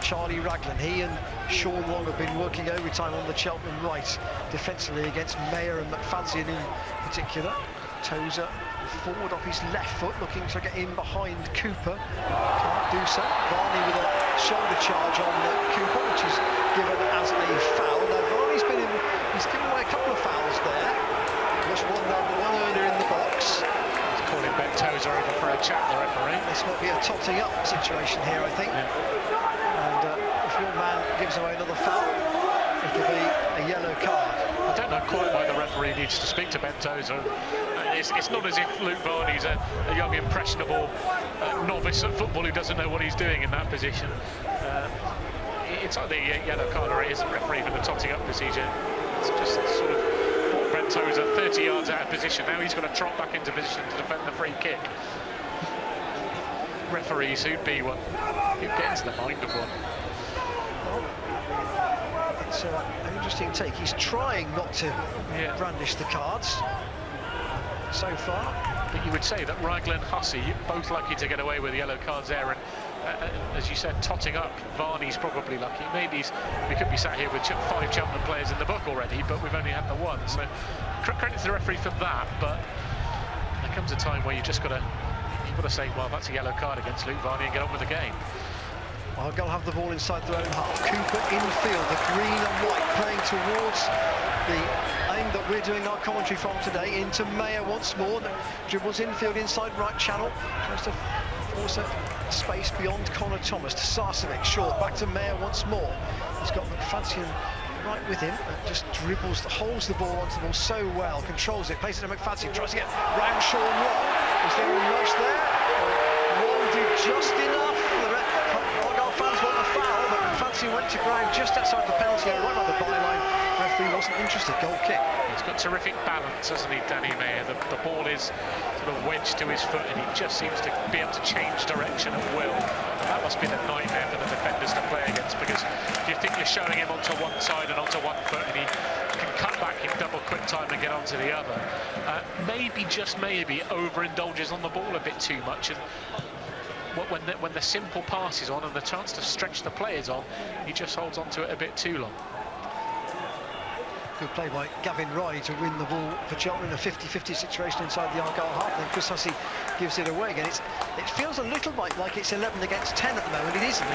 Charlie Ragland. He and Sean Long have been working overtime on the Cheltenham right, defensively against Mayer and McFadzean in particular. Tozer forward off his left foot, looking to get in behind Cooper. Can't do so. Varney with a shoulder charge on Cooper, which is given as a foul. Now Varney's given away a couple of fouls there. Just one earlier in the box. He's calling Ben Tozer over for a chat, the referee. This might be a totting up situation here, I think. Yeah. And if your man gives away another foul, it'll be a yellow card. I don't know quite why the referee needs to speak to Ben Tozer. It's not as if Luke Varney's a young, impressionable novice at football who doesn't know what he's doing in that position. It's either a yellow card or it isn't referee for the totting up procedure. It's just sort of Ben Tozer 30 yards out of position. Now he's got to trot back into position to defend the free kick. Referees who'd be one, who'd get into the mind of one. Well, it's an interesting take. He's trying not to brandish the cards so far. But you would say that Randall and Hussey both lucky to get away with yellow cards there, and as you said, totting up, Varney's probably lucky. Maybe we could be sat here with 5 Cheltenham players in the book already, but we've only had the one. So credit to the referee for that. But there comes a time where you've got to say, well, that's a yellow card against Luke Varney and get on with the game. Argyle have the ball inside their own half. Cooper infield, the green and white playing towards the aim that we're doing our commentary from today. Into Mayer once more, dribbles infield inside right channel, tries to force a space beyond Connor Thomas to Sarcevic, short, back to Mayer once more. He's got McFadzean right with him, and just dribbles, holds the ball onto the ball so well, controls it, places it to McFadzean, tries to get round Sean Wong. Is there a rush there? Wong did just enough. Argyle fans want a foul, but McFadzean went to ground just outside the penalty area, right by the byline. Referee wasn't interested. Goal kick. He's got terrific balance, hasn't he, Danny Mayer? The ball is sort of wedged to his foot, and he just seems to be able to change direction at will. And that must be the nightmare for the defenders to play against, because if you think you're showing him onto one side and onto one foot, and he can cut back in double quick time and get onto the other, maybe, just maybe, overindulges on the ball a bit too much. And when the simple pass is on and the chance to stretch the players on, he just holds on to it a bit too long. Good play by Gavin Riley to win the ball for Cheltenham in a 50-50 situation inside the Argyle half. Then Chris Hussey gives it away again. It feels a little bit like it's 11 against 10 at the moment. It isn't,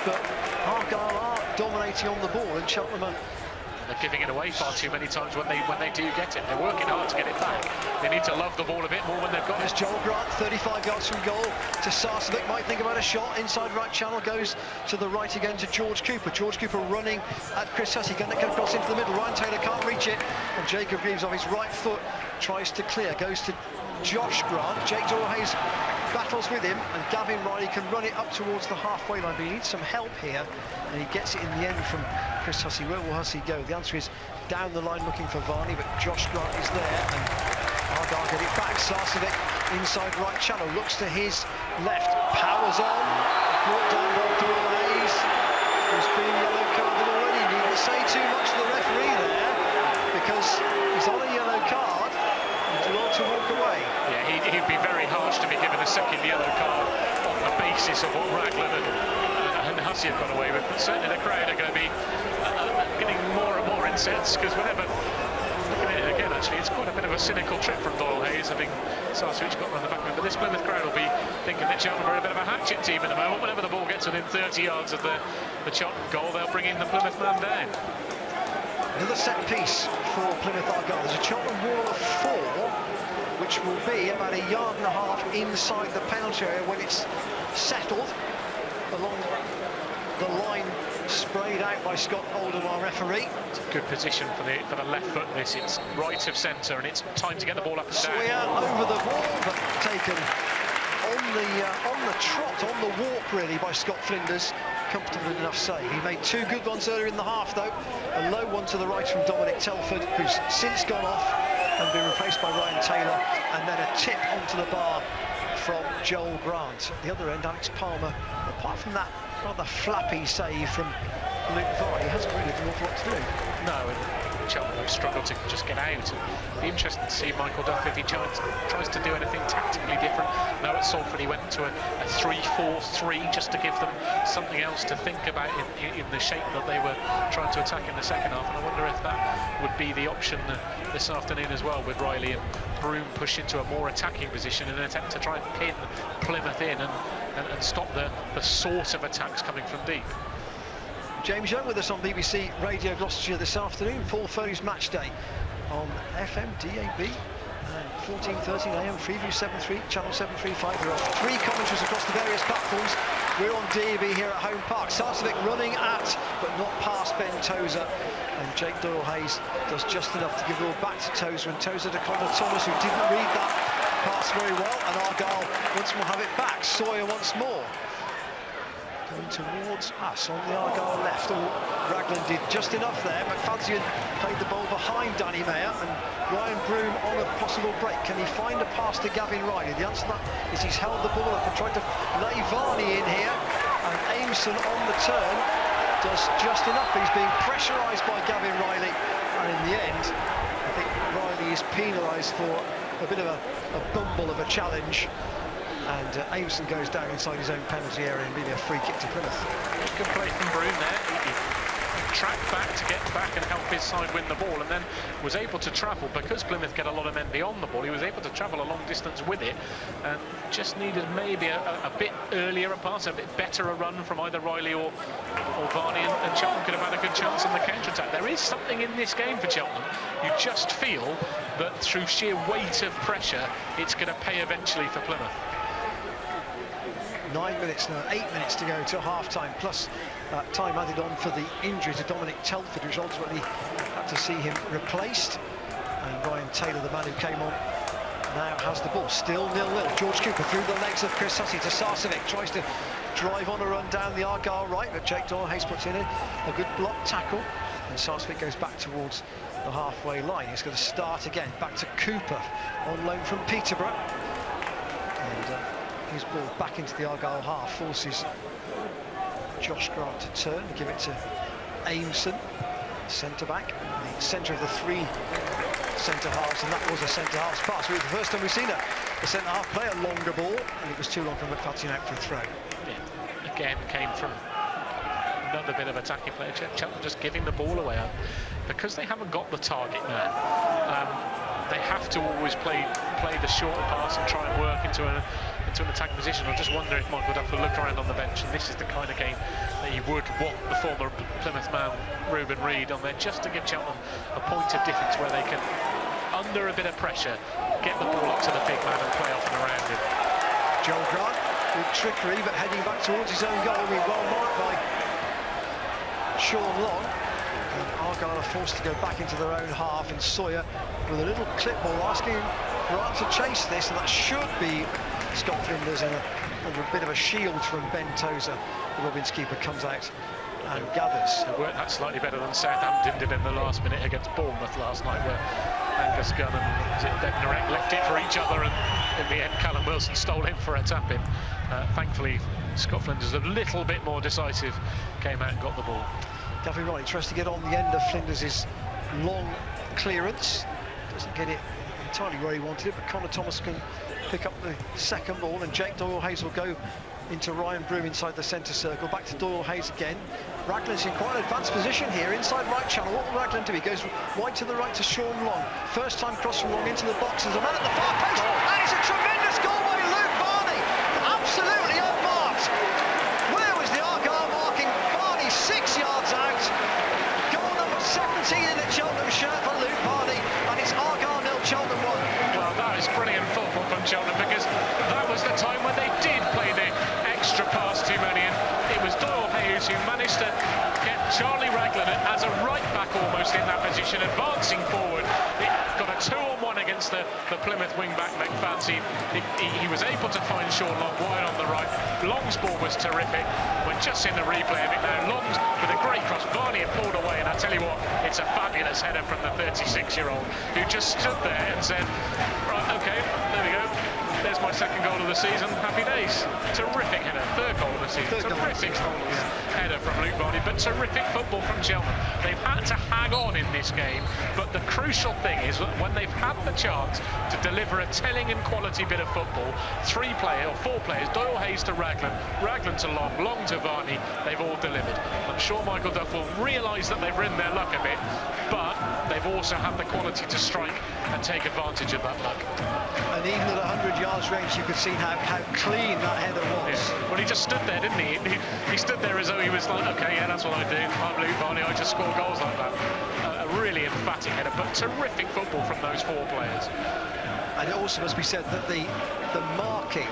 but Argyle are dominating on the ball, and Cheltenham are... They're giving it away far too many times when they do get it. They're working hard to get it back. They need to love the ball a bit more when they've got There's it. Joel Grant, 35 yards from goal to Sarcevic. Might think about a shot inside right channel. Goes to the right again to George Cooper. George Cooper running at Chris Hussey. Going to get across into the middle. Ryan Taylor can't reach it. And Jacob Reeves on his right foot tries to clear. Goes to Josh Grant. Jake Dorhayes battles with him, and Gavin Riley can run it up towards the halfway line, but he needs some help here, and he gets it in the end from Chris Hussey. Where will Hussey go? The answer is down the line looking for Varney, but Josh Grant is there, and Argyle get it back. Sarcevic inside right channel, looks to his left, powers on, brought down by Dorhayes, who's been yellow carded already. Needn't say too much to the referee there, because he's on a yellow card. He's allowed to walk away. Yeah, he'd be very harsh to be given a second yellow card on the basis of what Raglan and Hussey have got away with. But certainly the crowd are going to be getting more and more incensed, because whenever, looking at it again, actually, it's quite a bit of a cynical trip from Dorhayes, having Sarcevic got on the back of him. But this Plymouth crowd will be thinking that Cheltenham are a bit of a hatchet team at the moment. Whenever the ball gets within 30 yards of the Cheltenham goal, they'll bring in the Plymouth man down. Another set piece for Plymouth Argyle. There's a Cheltenham wall of 4, which will be about 1.5 yards inside the penalty area when it's settled along the line, sprayed out by Scott Oldham, our referee. It's a good position for the left foot. It's right of centre, and it's time to get the ball up and down. Sawyer over the ball, but taken on the trot, on the walk really, by Scott Flinders. Comfortable enough save. He made 2 good ones earlier in the half though. A low one to the right from Dominic Telford, who's since gone off and been replaced by Ryan Taylor, and then a tip onto the bar from Joel Grant. At the other end, Alex Palmer, apart from that rather flappy save from Luke Varney, hasn't really an awful lot to do. No, and Cheltenham have struggled to just get out. It'd be interesting to see Michael Duff if he tries to do anything tactically different. Now at Salford he went to a 3-4-3 just to give them something else to think about in the shape that they were trying to attack in the second half, and I wonder if that would be the option this afternoon as well, with Riley and Broom push into a more attacking position in an attempt to try and pin Plymouth in and stop the sort of attacks coming from deep. James Young with us on BBC Radio Gloucestershire this afternoon. Paul Foley's Match Day on FM, DAB, 14:13 AM, Freeview 7.3, Channel 735. There are 3 commentaries across the various platforms. We're on DB here at Home Park. Sarcevic running at, but not past Ben Tozer. And Jake Doyle-Hayes does just enough to give the ball back to Tozer, and Tozer to Connor Thomas, who didn't read that pass very well, and Argyle once more have it back. Sawyer once more. Going towards us on the Argyle left. Raglan did just enough there. McFadzean played the ball behind Danny Mayer, and Ryan Broom on a possible break. Can he find a pass to Gavin Riley? The answer to that is he's held the ball up and tried to lay Varney in here, and Aimson on the turn does just enough. He's being pressurised by Gavin Riley, and in the end I think Riley is penalised for a bit of a bumble of a challenge, and Aimson goes down inside his own penalty area and really a free kick to Plymouth. Good play from Broom there. He tracked back to get back and help his side win the ball, and then was able to travel, because Plymouth get a lot of men beyond the ball, he was able to travel a long distance with it, and just needed maybe a bit earlier a pass, a bit better a run from either Riley or Varney, and Cheltenham could have had a good chance on the counter-attack. There is something in this game for Cheltenham. You just feel that through sheer weight of pressure, it's going to pay eventually for Plymouth. 9 minutes now, 8 minutes to go till half-time, plus time added on for the injury to Dominic Telford, which ultimately had to see him replaced. And Ryan Taylor, the man who came on, now has the ball. Still 0-0. George Cooper through the legs of Chris Hussey to Sarcevic, tries to drive on a run down the Argyle right, but Jake Doyle-Hayes puts in a good block tackle, and Sarcevic goes back towards the halfway line. He's going to start again, back to Cooper on loan from Peterborough, and his ball back into the Argyle half forces Josh Grant to turn and give it to Aimson, centre-back, the centre of the three centre-halves, and that was a centre-halves pass. It was the first time we've seen a centre-half play a longer ball, and it was too long for McFadzean out for a throw. Yeah, again came from another bit of attacking play. Cheltenham just giving the ball away, because they haven't got the target man. They have to always play the short pass and try and work into an attacking position. I just wonder if Michael Duff will look around on the bench, and this is the kind of game that he would want the former Plymouth man Ruben Reid on there, just to give Cheltenham a point of difference where they can, under a bit of pressure, get the ball up to the big man and play off and around him. Joel Grant with trickery, but heading back towards his own goal, well marked by Sean Long. And Argyle are forced to go back into their own half, and Sawyer with a little clip ball asking Grant to chase this, and that should be Scott Flinders under a bit of a shield from Ben Tozer. The Robins keeper comes out and gathers. It worked that slightly better than Southampton did in the last minute against Bournemouth last night, where Angus Gunn and Bednarek left it for each other, and in the end Callum Wilson stole in for a tap-in. Thankfully Scott Flinders, a little bit more decisive, came out and got the ball. Gavin Riley tries to get on the end of Flinders' long clearance, doesn't get it entirely where he wanted it, but Connor Thomas can pick up the second ball, and Jake Doyle-Hayes will go into Ryan Broom inside the centre circle. Back to Doyle-Hayes again. Raglan's in quite an advanced position here, inside right channel. What will Raglan do? He goes wide to the right to Sean Long. First time cross from Long into the box. There's a man at the far post, and it's a tremendous goal by Luke Varney. Absolutely unmarked. Where was the Argyle marking? Varney 6 yards out. Goal number 17 in the Cheltenham shirt for Luke Varney, and it's Argyle 0, Cheltenham 1. Well, that is brilliant football from Cheltenham, because that was the time when they did play the extra pass too many, and it was Doyle-Hayes who managed to get Charlie Raglan as a right back almost in that position, advancing forward. It got a 2-on-1 against the Plymouth wing-back McFadzean. He was able to find Sean Long wide on the right. Long's ball was terrific. We're just in the replay of it now. Long's with a great cross. Varney had pulled away, and I tell you what, it's a fabulous header from the 36-year-old who just stood there and said, right, OK, there we go. There's my second goal of the season. Happy days. Terrific header. Third goal of the season. Terrific header from Luke Varney, but terrific football from Cheltenham. They've had to hang on in this game, but the crucial thing is that when they've had the chance to deliver a telling and quality bit of football, four players, Doyle-Hayes to Raglan, Raglan to Long, Long to Varney, they've all delivered. I'm sure Michael Duff will realise that they've ridden their luck a bit, but they've also had the quality to strike and take advantage of that luck. And even at 100 yards range, you could see how clean that header was. Yeah. Well, he just stood there, didn't he? He stood there as though he was like, OK, yeah, that's what I do. I'm Luke Varney, I just score goals like that. A really emphatic header, but terrific football from those four players. And it also must be said that the marking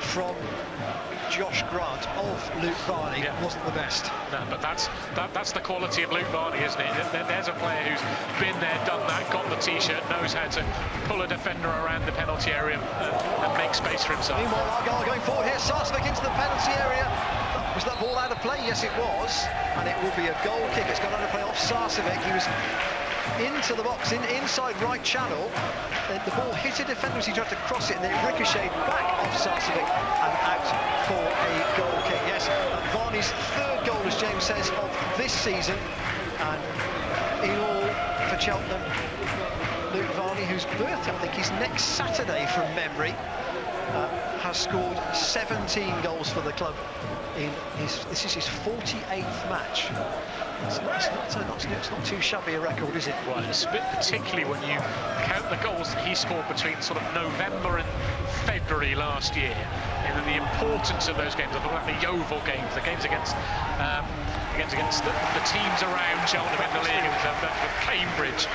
from Josh Grant of Luke Varney wasn't the best. No, but that's the quality of Luke Varney, isn't it? There's a player who's been there, done that, got the t-shirt, knows how to pull a defender around the penalty area and make space for himself. Meanwhile, Argyle going forward here. Sarcevic into the penalty area. Was that ball out of play? Yes, it was. And it will be a goal kick. It's gone out of play off Sarcevic. He was into the box, inside right channel. The ball hit a defender as he tried to cross it, and then it ricocheted back off Sarcevic and out for a goal kick. Yes, Varney's third goal, as James says, of this season. And in all for Cheltenham, Luke Varney, whose birthday I think is next Saturday from memory, has scored 17 goals for the club in this is his 48th match. It's not too shabby a record, is it? Well, it's a bit, particularly when you count the goals that he scored between sort of November and February last year, and then the importance of those games. I thought about the Yeovil games, the games against the teams around Cheltenham in the league, with Cambridge,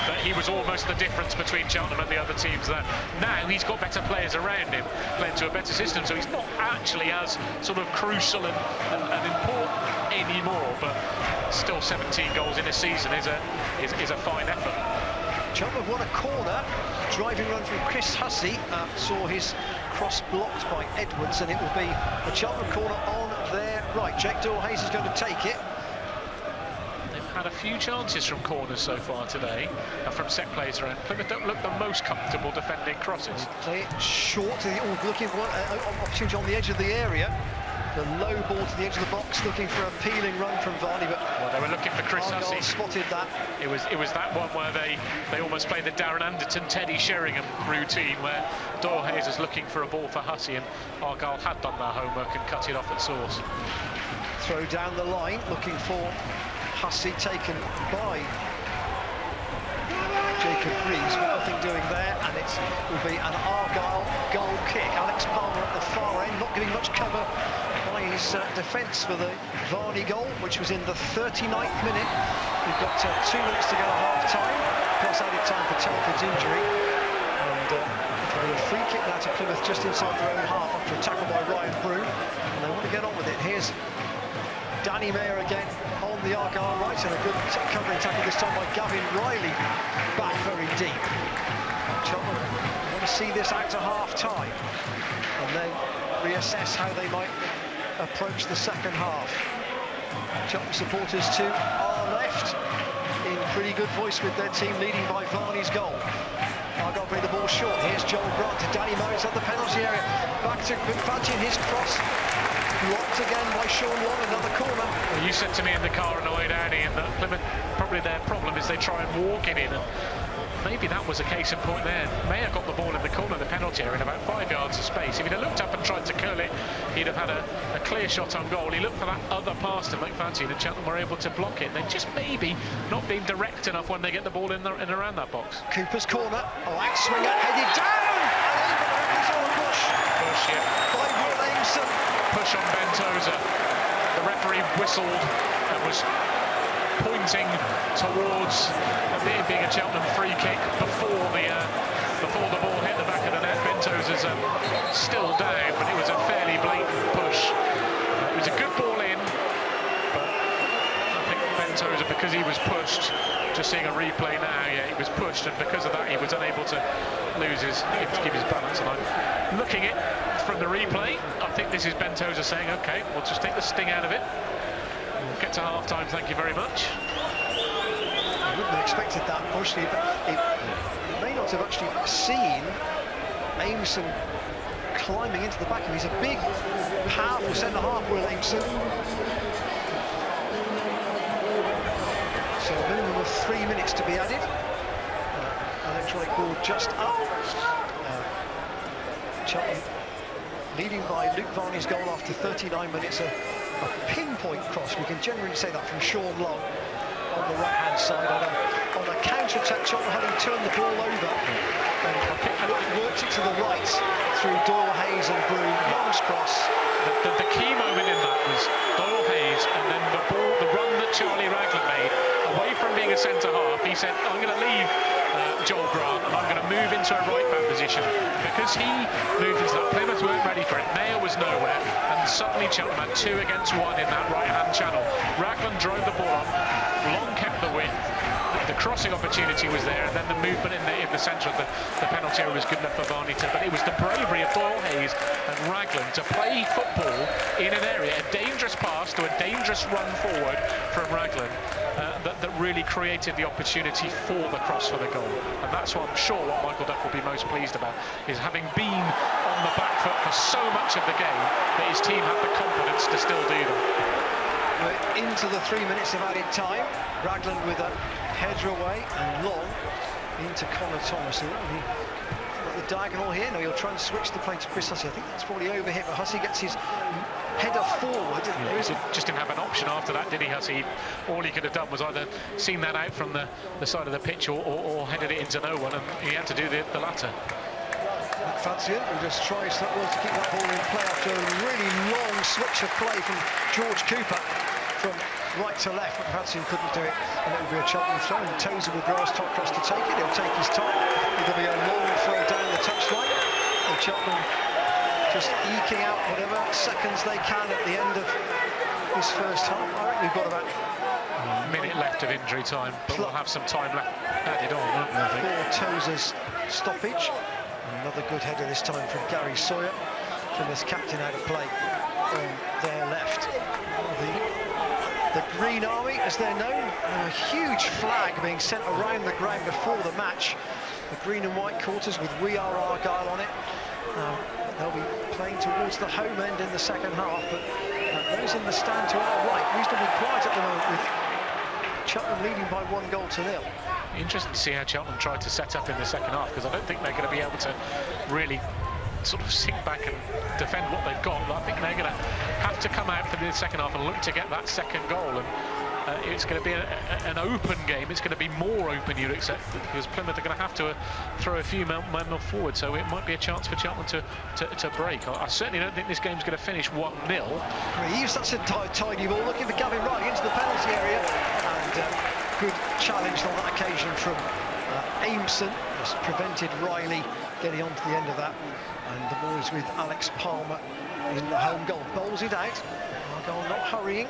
that he was almost the difference between Cheltenham and the other teams there. Now he's got better players around him, playing to a better system, so he's not actually as sort of crucial and important anymore, but still 17 goals in a season is a fine effort. Cheltenham have won a corner, driving run from Chris Hussey, saw his cross blocked by Edwards, and it will be the Cheltenham corner on their right. Jake Doyle-Hayes is going to take it. They've had a few chances from corners so far today, and from set plays around. Plymouth don't look the most comfortable defending crosses. Play it short to the looking for opportunity on the edge of the area. The low ball to the edge of the box, looking for a peeling run from Varney, but well, they were looking for Chris Argyle Hussey. Spotted that. It was that one where they almost played the Darren Anderton, Teddy Sheringham routine, where Doyle-Hayes is looking for a ball for Hussey, and Argyle had done their homework and cut it off at source. Throw down the line, looking for Hussey, taken by Jacob Rees, but nothing doing there, and it will be an Argyle goal kick. Alex Palmer at the far end, not giving much cover by his defence for the Varney goal, which was in the 39th minute. We've got 2 minutes to go at half-time, plus added time for Telford's injury. And a free kick now to Plymouth just inside their own half after a tackle by Ryan Broom, and they want to get on with it. Here's Danny Mayer again on the Argyle right, and a good covering tackle this time by Gavin Riley, back very deep. Cheltenham want to see this out to half-time and then reassess how they might approach the second half. Cheltenham supporters to our left, in pretty good voice with their team leading by Varney's goal. Argyle bring the ball short. Here's Joel Grant to Danny Mayer at the penalty area. Back to McFadden, his cross. Blocked again by Sean Long, another corner. Well, you said to me in the car on the way down, Ian, that Plymouth, probably their problem is they try and walk it in, and maybe that was a case in point there. Mayer got the ball in the corner of the penalty area in about 5 yards of space. If he'd have looked up and tried to curl it, he'd have had a clear shot on goal. He looked for that other pass to McFadden, and Cheltenham were able to block it. They're just maybe not being direct enough when they get the ball in and around that box. Cooper's corner, outswinger, headed down, and he's on a push. Push, yeah. By Will Aimson. Push on Ventosa. The referee whistled and was pointing towards it being a Cheltenham free kick before the ball hit the back of the net. Ventosa's still down, but it was a fairly blatant push. It was a good ball in, but I think Ventosa, because he was pushed, just seeing a replay now, yeah, he was pushed, and because of that he was unable to keep his balance. And I'm looking at from the replay, I think this is Ventosa saying, okay, we'll just take the sting out of it. We'll get to half-time, thank you very much. I wouldn't have expected that push. He may not have actually seen Aimson climbing into the back of him. He's a big, powerful centre-half, Will Aimson. So a minimum of 3 minutes to be added. Electronic ball just up. Cheltenham leading by Luke Varney's goal after 39 minutes. A pinpoint cross, we can generally say that, from Sean Long on the right-hand side. On a counter-attack, Cheltenham having turned the ball over, and worked it to the right through Doyle-Hayes and Broom. Long's cross. The key moment in that was Doyle-Hayes, and then the run that Charlie Ragland made away from being a centre-half. He said, I'm going to leave Joel Grant, and I'm going to move into a right-back position. Because he moved into that, Plymouth weren't ready for it. Mayer was nowhere, and suddenly Cheltenham had 2 against 1 in that right-hand channel. Raglan drove the ball on, Long kept the width. The crossing opportunity was there, and then the movement in the centre of the penalty area was good enough for Varney to. But it was the bravery of Doyle Hayes and Raglan to play football in an area, a dangerous pass to a dangerous run forward from Raglan that really created the opportunity for the cross for the goal. And that's what I'm sure what Michael Duff will be most pleased about, is having been on the back foot for so much of the game that his team had the confidence to still do that. We're into the 3 minutes of added time. Raglan with a header away and Long into Connor Thomas. The diagonal here. No, he'll try and switch the play to Chris Hussey. I think that's probably overhit, but Hussey gets his header forward. Yeah, just didn't have an option after that, did he, Hussey? All he could have done was either seen that out from the side of the pitch or headed it into no one, and he had to do the latter. McFadzean, who just tries to keep that ball in play after a really long switch of play from George Cooper from right to left. McFadzean couldn't do it, and it would be a Cheltenham throw, and Tozer with Ross top cross to take it. He'll take his time. It'll be a long throw down the touchline, and Cheltenham just eking out whatever seconds they can at the end of this first half. I reckon we've got about a minute left of injury time, but we'll have some time left added on, won't we, I think? For Tozer's stoppage. Another good header this time from Gary Sawyer, Plymouth's captain, out of play on their left. The Green Army, as they're known, a huge flag being sent around the ground before the match. The green and white quarters with "We Are Argyle" on it. They'll be playing towards the home end in the second half, but those in the stand to our right, reasonably quiet at the moment, with Cheltenham leading by 1-0. Interesting to see how Cheltenham tried to set up in the second half, because I don't think they're going to be able to really sort of sink back and defend what they've got. But I think they're going to have to come out for the second half and look to get that second goal. And it's going to be an open game. It's going to be more open, you'd accept, because Plymouth are going to have to throw a few men forward. So it might be a chance for Cheltenham to break. I certainly don't think this game's going to finish 1-0. Reeves, that's a tidy ball, looking for Gavin Riley into the penalty area, and good challenge on that occasion from Aimson. Just prevented Riley getting onto the end of that, and the boys with Alex Palmer in the home goal. Bowls it out. Argyle not hurrying,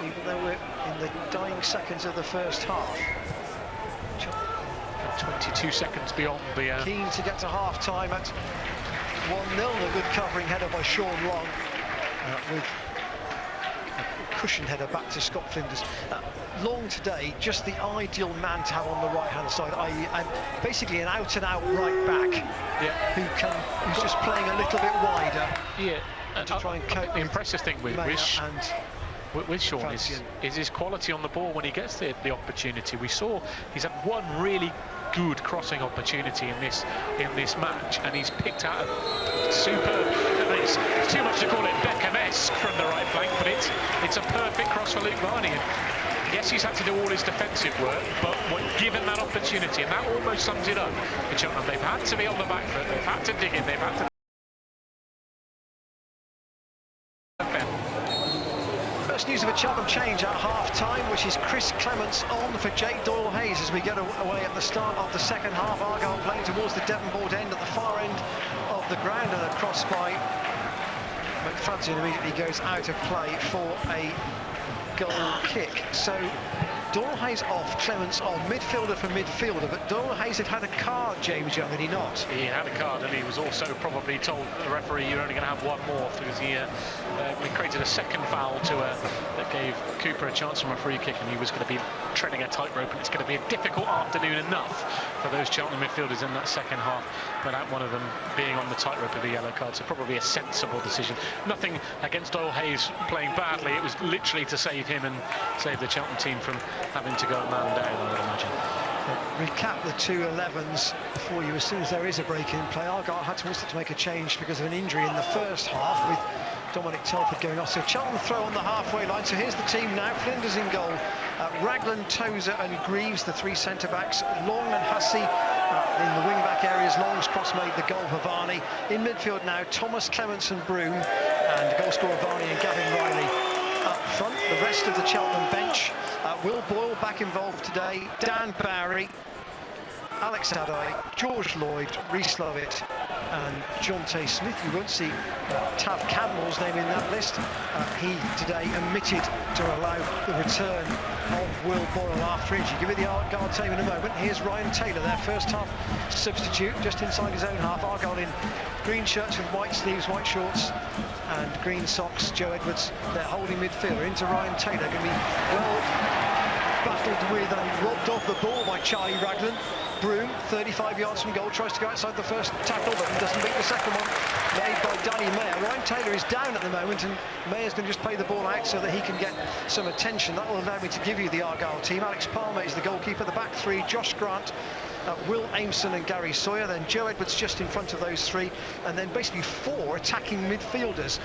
even though we're in the dying seconds of the first half. 22 seconds beyond the... Keen to get to half-time at 1-0. A good covering header by Sean Long, with a cushioned header back to Scott Flinders. Long today, just the ideal man to have on the right-hand side, i.e. basically an out-and-out right-back, yeah, who's just playing a little bit wider. Yeah, to try and cope. The impressive thing with Sean is his quality on the ball when he gets the opportunity. We saw he's had one really good crossing opportunity in this match, and he's picked out a superb. It's too much to call it Beckham-esque from the right flank, but it's a perfect cross for Luke Varney. And yes, he's had to do all his defensive work, but when given that opportunity, and that almost sums it up for Cheltenham, they've had to be on the back foot, they've had to dig in, they've had to. First news of a Cheltenham change at half-time, which is Chris Clements on for Jake Doyle Hayes as we get away at the start of the second half. Argyle playing towards the Devonport end at the far end of the ground, and a cross by McFadzean immediately goes out of play for a goal kick. So Doyle Hayes off, Clements on, midfielder for midfielder, but Doyle Hayes had a card, James Young, had he not? He had a card, and he was also probably told the referee you're only going to have one more, because he created a second foul that gave Cooper a chance from a free kick, and he was going to be treading a tightrope, and it's going to be a difficult afternoon enough for those Cheltenham midfielders in that second half, without one of them being on the tightrope of a yellow card. So probably a sensible decision. Nothing against Doyle Hayes playing badly, it was literally to save him and save the Cheltenham team from having to go man down, I would imagine. Recap the two 11s for you. As soon as there is a break in play, Argyle had to also make a change because of an injury in the first half, with Dominic Telford going off. So Cheltenham throw on the halfway line. So here's the team now. Flinders in goal. Raglan, Tozer and Greaves, the three centre-backs. Long and Hussey in the wing-back areas. Long's cross made the goal for Varney. In midfield now, Thomas, Clements and Broom. And goal scorer Varney and Gavin Riley up front. The rest of the Cheltenham bench. Will Boyle back involved today. Dan Barry. Alex Adai, George Lloyd, Rhys Lovett and Jonte Smith. You won't see Tav Campbell's name in that list. He today omitted to allow the return of Will Boyle after injury. Give me the Argyle team in a moment. Here's Ryan Taylor, their first half substitute, just inside his own half. Argyle in green shirts with white sleeves, white shorts and green socks. Joe Edwards, their holding midfielder, into Ryan Taylor. Going to be well battled with and robbed off the ball by Charlie Raglan. Broom, 35 yards from goal, tries to go outside the first tackle, but doesn't beat the second one, made by Danny Mayer. Ryan Taylor is down at the moment, and Mayer's going to just play the ball out so that he can get some attention. That will allow me to give you the Argyle team. Alex Palmer is the goalkeeper. The back three, Josh Grant, Will Aimson and Gary Sawyer. Then Joe Edwards just in front of those three, and then basically four attacking midfielders.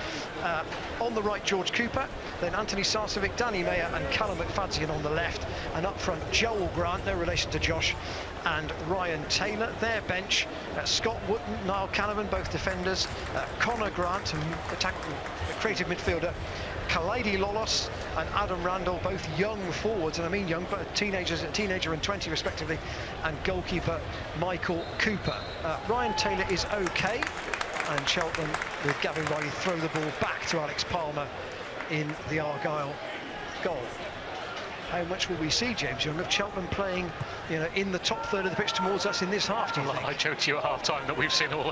On the right, George Cooper, then Anthony Sarcevic, Danny Mayer and Callum McFadzean on the left, and up front Joel Grant, no relation to Josh, and Ryan Taylor. Their bench, Scott Wootton, Niall Canavan, both defenders, Connor Grant, creative midfielder, Khalidi Lolos and Adam Randall, both young forwards, and I mean young, but teenager and 20 respectively, and goalkeeper Michael Cooper. Ryan Taylor is okay, and Cheltenham with Gavin Riley throw the ball back to Alex Palmer in the Argyle goal. How much will we see, James Young, of Cheltenham playing, in the top third of the pitch towards us in this half? Do you think? I joked to you at half-time that we've seen all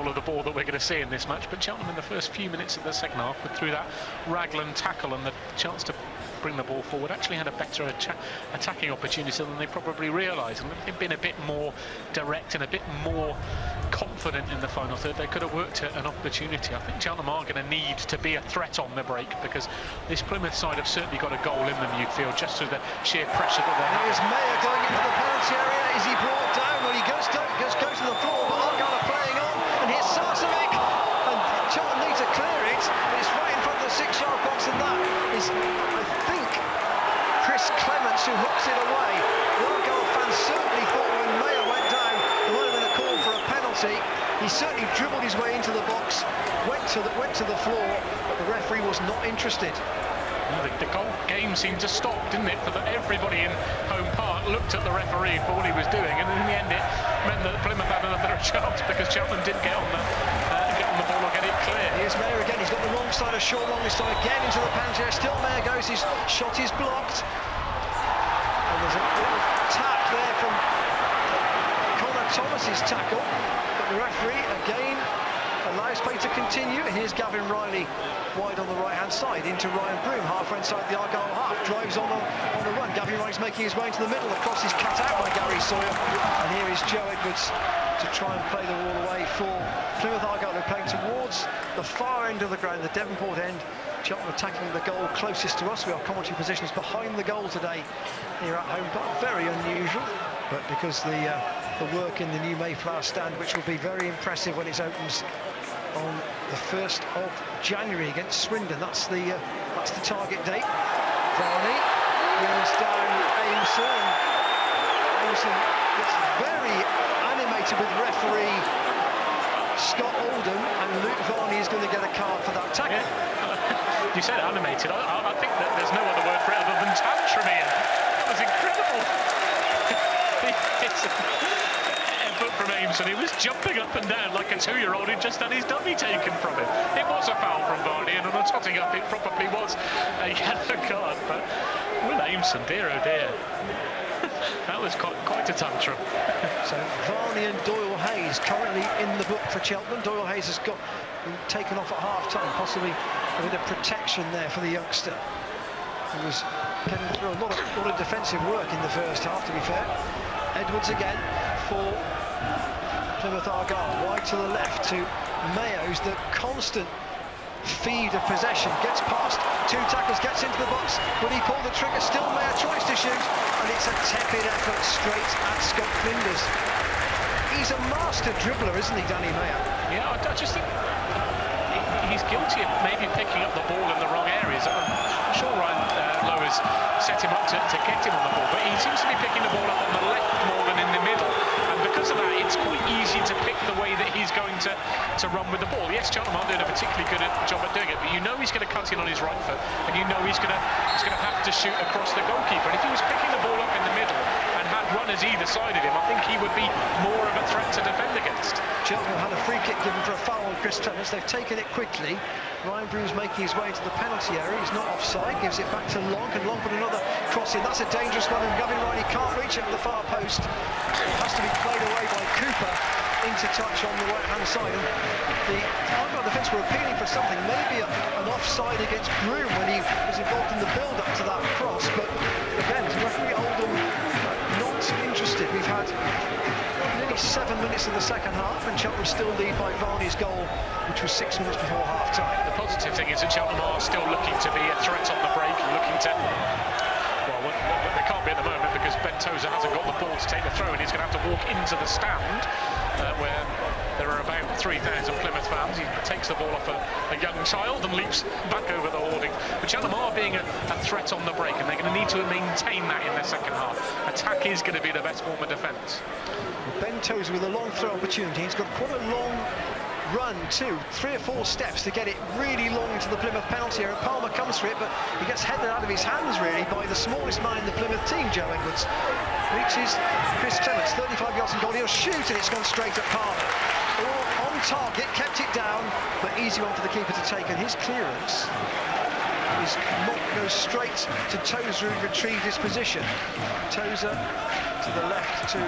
of the ball that we're going to see in this match. But Cheltenham in the first few minutes of the second half, through that Raglan tackle and the chance to bring the ball forward, actually had a better attacking opportunity than they probably realised. And they've been a bit more direct and a bit more confident in the final third. They could have worked at an opportunity. I think Cheltenham are going to need to be a threat on the break, because this Plymouth side have certainly got a goal in them, you'd feel, just through the sheer pressure that they have. Here's Mayer going into the penalty area. Is he brought down? Well, he goes to the floor, but Argyle are playing on. And here's Sarcevic, and Cheltenham need to clear it, but it's right in front of the 6-yard box, and that is, I think, Chris Clements who hooks it away. The Argyle fans certainly thought when Mayer went down, there might have been a call for a penalty. He certainly dribbled his way into the box, went to the floor, but the referee was not interested. The goal game seemed to stop, didn't it? Everybody in home park looked at the referee for what he was doing, and in the end it meant that Plymouth had another chance because Cheltenham didn't get on the ball or get it clear. Here's Mayer again. He's got the wrong side of Shaw Long this time, again into the penalty area. Still Mayer goes. His shot is blocked. And there's a little tap there from Connor Thomas's tackle, but the referee again allows play to continue. And here's Gavin Riley wide on the right-hand side into Ryan Broom, halfway inside the Argyle half, drives on the run. Gavin Riley's making his way into the middle. The cross is cut out by Gary Sawyer, and here is Joe Edwards to try and play the ball away for Plymouth Argyle, who are playing towards the far end of the ground, the Devonport end. Cheltenham attacking the goal closest to us. We are commentary positions behind the goal today here at home, but very unusual. But because the work in the new Mayflower stand, which will be very impressive when it opens on the 1st of January against Swindon. That's the target date. Varney goes down Aimson. Aimson gets very animated with referee Scott Oldham, and Luke Varney is going to get a card for that tackle. Yeah. You said animated. I think that there's no other word for it other than tantrum, Ian. That was incredible. From Aimson, he was jumping up and down like a 2-year-old who'd just had his dummy taken from him. It was a foul from Varney, and on the totting up, it probably was a yellow card. But Will Aimson, dear oh dear, that was quite a tantrum. So Varney and Doyle Hayes currently in the book for Cheltenham. Doyle Hayes has been taken off at half-time, possibly a bit of protection there for the youngster. He was getting through a lot of defensive work in the first half, to be fair. Edwards again for Plymouth Argyle, wide to the left to Mayo, who's the constant feed of possession, gets past 2 tackles, gets into the box. Will he pull the trigger? Still Mayo tries to shoot, and it's a tepid effort straight at Scott Flinders. He's a master dribbler, isn't he, Danny Mayo? Yeah, I just think he's guilty of maybe picking up the ball in the wrong areas. I'm sure Ryan Lowe has set him up to get him on the ball, but he seems to be picking the ball up on the left more than in the middle. And because of that, it's quite easy to pick the way that he's going to run with the ball. Yes, Cheltenham aren't doing a particularly good job at doing it, but you know he's going to cut in on his right foot, and you know he's going to have to shoot across the goalkeeper. And if he was picking the ball up in the middle and had runners either side of him, I think he would be more of a threat to defend against. Cheltenham had a free kick given for a foul on Chris Clements. They've taken it quickly. Ryan Broome's making his way into the penalty area. He's not offside. Gives it back to Long. Can Long put another cross in? That's a dangerous one, and Gavin Riley can't reach it at the far post. It has to be played away by Cooper into touch on the right-hand side. And the Argyle defence were appealing for something, maybe an offside against Broome when he was involved in the build-up to that cross. But again, referee Oldham not interested. We've had nearly 7 minutes in the second half, and Cheltenham still lead by Varney's goal, which was 6 minutes before half-time. The positive thing is that Cheltenham are still looking to be a threat on the break, looking to... Well, they can't be at the moment because Ben Tozer hasn't got the ball to take the throw, and he's going to have to walk into the stand where there are about 3,000 Plymouth fans. He takes the ball off a young child and leaps back over the hoarding. But Cheltenham are being a threat on the break, and they're going to need to maintain that in their second half. Attack is going to be the best form of defence. Ben Tozer with a long throw opportunity. He's got quite a long run too, 3 or 4 steps to get it really long into the Plymouth penalty area. Palmer comes for it, but he gets headed out of his hands really by the smallest man in the Plymouth team, Joe Edwards. Reaches Chris Clements, 35 yards from goal. He'll shoot, and it's gone straight at Palmer. All on target, kept it down, but easy one for the keeper to take, and his clearance goes straight to Tozer, who retrieved his position. Tozer to the left to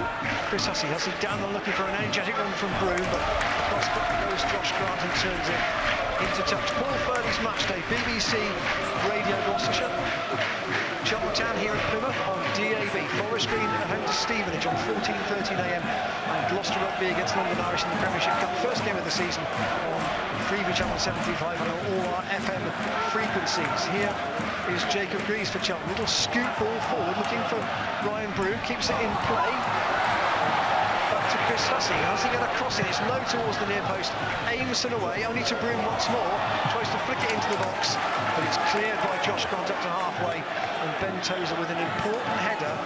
Chris Hussey. Hussey down and looking for an energetic run from Broome, but across goes Josh Grant and turns it into touch. Paul Furley's match day, BBC Radio Gloucestershire. Cheltenham Town here at Plymouth on DAB. Forest Green at home to Stevenage on 14:13 AM, and Gloucester Rugby against London Irish in the Premiership Cup. First game of the season on Freeview Channel 75 and on all our FM frequencies. Here is Jacob Greaves for Cheltenham. Little scoop ball forward, looking for Ryan Broome. Keeps it in play. Back to Chris Hussey. Hussey get a cross in. It's low towards the near post. Aimson away. Only to Broome once more. Tries to flick it into the box, but it's cleared by Josh Grant up to halfway. And Ben Tozer with an important header.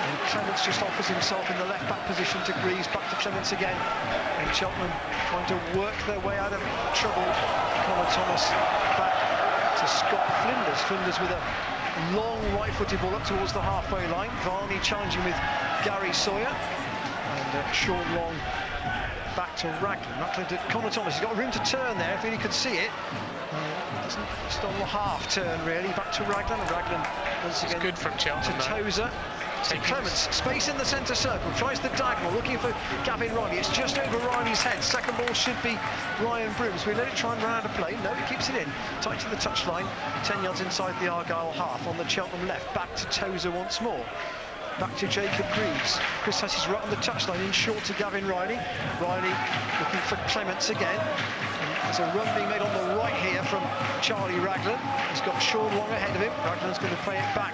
And Clements just offers himself in the left-back position to Greaves. Back to Clements again. And Cheltenham trying to work their way out of trouble. Connor Thomas back to Scott Flinders. Flinders with a long right-footed ball up towards the halfway line. Varney challenging with Gary Sawyer. And Sean Long back to Raglan. Raglan to Connor Thomas. He's got room to turn there if he could see it. Doesn't just on the half turn really. Back to Raglan, and Raglan once again good from Cheltenham, to Tozer. To Clements, space in the centre circle, tries the diagonal, looking for Gavin Riley. It's just over Riley's head. Second ball should be Ryan Broome. So we let it try and run out of play. No, he keeps it in. Tight to the touchline, 10 yards inside the Argyle half on the Cheltenham left. Back to Tozer once more. Back to Jacob Greaves. Chris Hussey's right on the touchline, in short to Gavin Riley. Riley looking for Clements again. And there's a run being made on the right here from Charlie Raglan. He's got Sean Long ahead of him. Raglan's going to play it back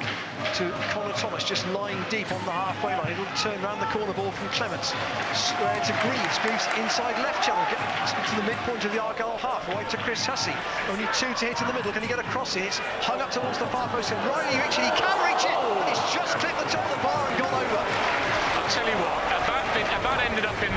to Connor Thomas, just lying deep on the halfway line. It'll turn round the corner ball from Clements. Square to Greaves. Greaves inside left channel, to the midpoint of the Argyle half. Right to Chris Hussey. Only 2 to hit in the middle. Can he get a cross in? It's hung up towards the far post. And Riley reach it. He can reach it. But it's just clipped the top of the bar and gone over. I'll tell you what, if that ended up in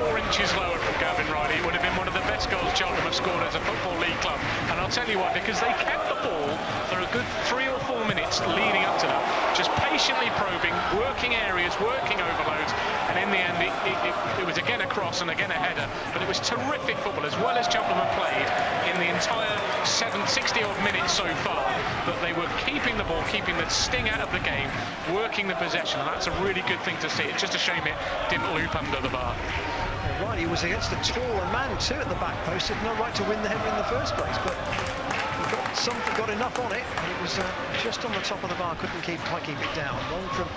4 inches lower from Gavin Riley, it would have been one of the best goals Cheltenham have scored as a Football League club. And I'll tell you what, because they kept the ball for a good 3 or 4 minutes leading up to that, just patiently probing, working areas, working overloads, and in the end it was again a cross and again a header. But it was terrific football, as well as Cheltenham have played in the entire 60-odd minutes so far. But they were keeping the ball, keeping the sting out of the game, working the possession, and that's a really good thing to see. It's just a shame it didn't loop under the bar. Riley was against a taller man too at the back post. Had no right to win the header in the first place, but he got enough on it. It was just on the top of the bar. Couldn't quite keep it down. Long from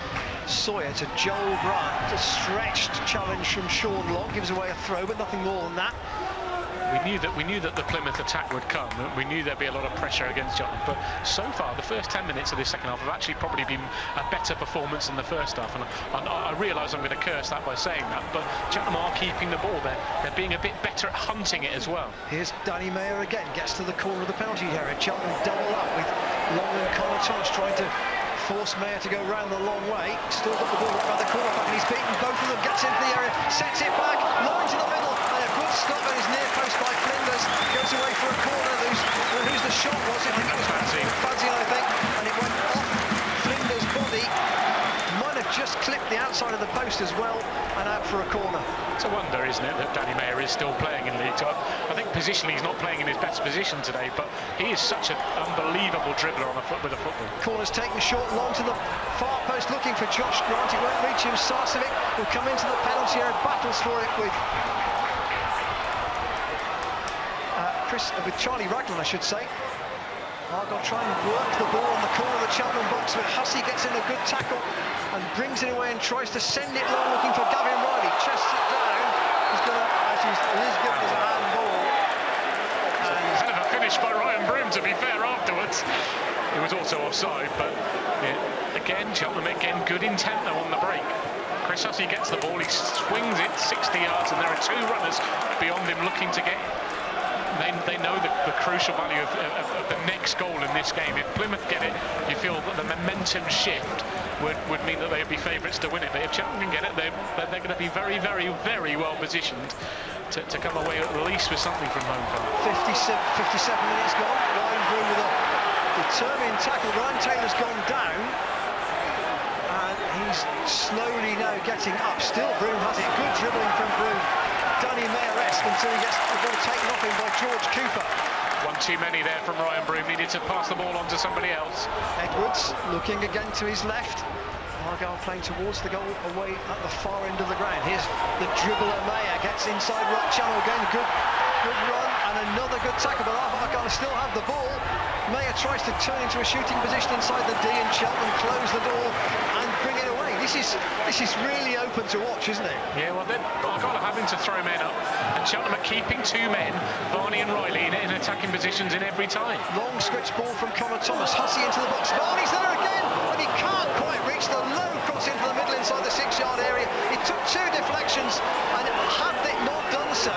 Sawyer to Joel Grant. A stretched challenge from Sean Long. Gives away a throw, but nothing more than that. We knew that the Plymouth attack would come. We knew there'd be a lot of pressure against Cheltenham. But so far, the first 10 minutes of this second half have actually probably been a better performance than the first half. And I realise I'm going to curse that by saying that, but Cheltenham are keeping the ball. They're being a bit better at hunting it as well. Here's Danny Mayer again. Gets to the corner of the penalty area. Cheltenham double up with Long and Connor Thomas trying to force Mayer to go round the long way. Still got the ball right by the corner back, and he's beaten both of them. Gets into the area, sets it back, line to the middle, and a good stop at his near post by Flinders. Goes away for a corner. Who's the shot was? I think it was Fadzine, I think, and it went off Flinders' body. just clipped the outside of the post as well and out for a corner. It's a wonder, isn't it, that Danny Mayer is still playing in League Two. I think positionally he's not playing in his best position today, but he is such an unbelievable dribbler on with a football. Corner's taken short, long to the far post, looking for Josh Grant. It won't reach him. Sarcevic will come into the penalty area, battles for it with Charlie Raglan, I should say. Argyle try and work the ball on the corner of the Cheltenham box, but Hussey gets in a good tackle and brings it away and tries to send it long, looking for Gavin Riley. Chests it down. He's going to actually, it is given as a handball. Kind of a finish by Ryan Broom, to be fair, afterwards. It was also offside, but yeah, again, Cheltenham again, good intent though on the break. Chris Hussey gets the ball, he swings it 60 yards, and there are two runners beyond him looking to get. They know the crucial value of the next goal in this game. If Plymouth get it, you feel that the momentum shift would mean that they'd be favourites to win it. But if Cheltenham can get it, they're going to be very, very, very well positioned to come away at least with something from home. 57 minutes gone. Ryan Broom with a determined tackle. Ryan Taylor's gone down. And he's slowly now getting up. Still Broom has it. Good dribbling from Broom. Danny Mayer-esque until he gets the ball taken off him by George Cooper. One too many there from Ryan Broom. Needed to pass the ball on to somebody else. Edwards looking again to his left. Argyle playing towards the goal, away at the far end of the ground. Here's the dribbler Mayer, gets inside right channel again. Good run and another good tackle, but Argyle still have the ball. Mayer tries to turn into a shooting position inside the D, and Cheltenham close the door and bring it away. This is really open to watch, isn't it? Yeah, well, Argyle are having to throw men up, and Cheltenham are keeping two men, Varney and Riley, in attacking positions in every time. Long switch ball from Connor Thomas. Hussey into the box. Varney's there again, and he can't quite reach the low cross into the middle inside the 6-yard area. It took two deflections, and had it not done so,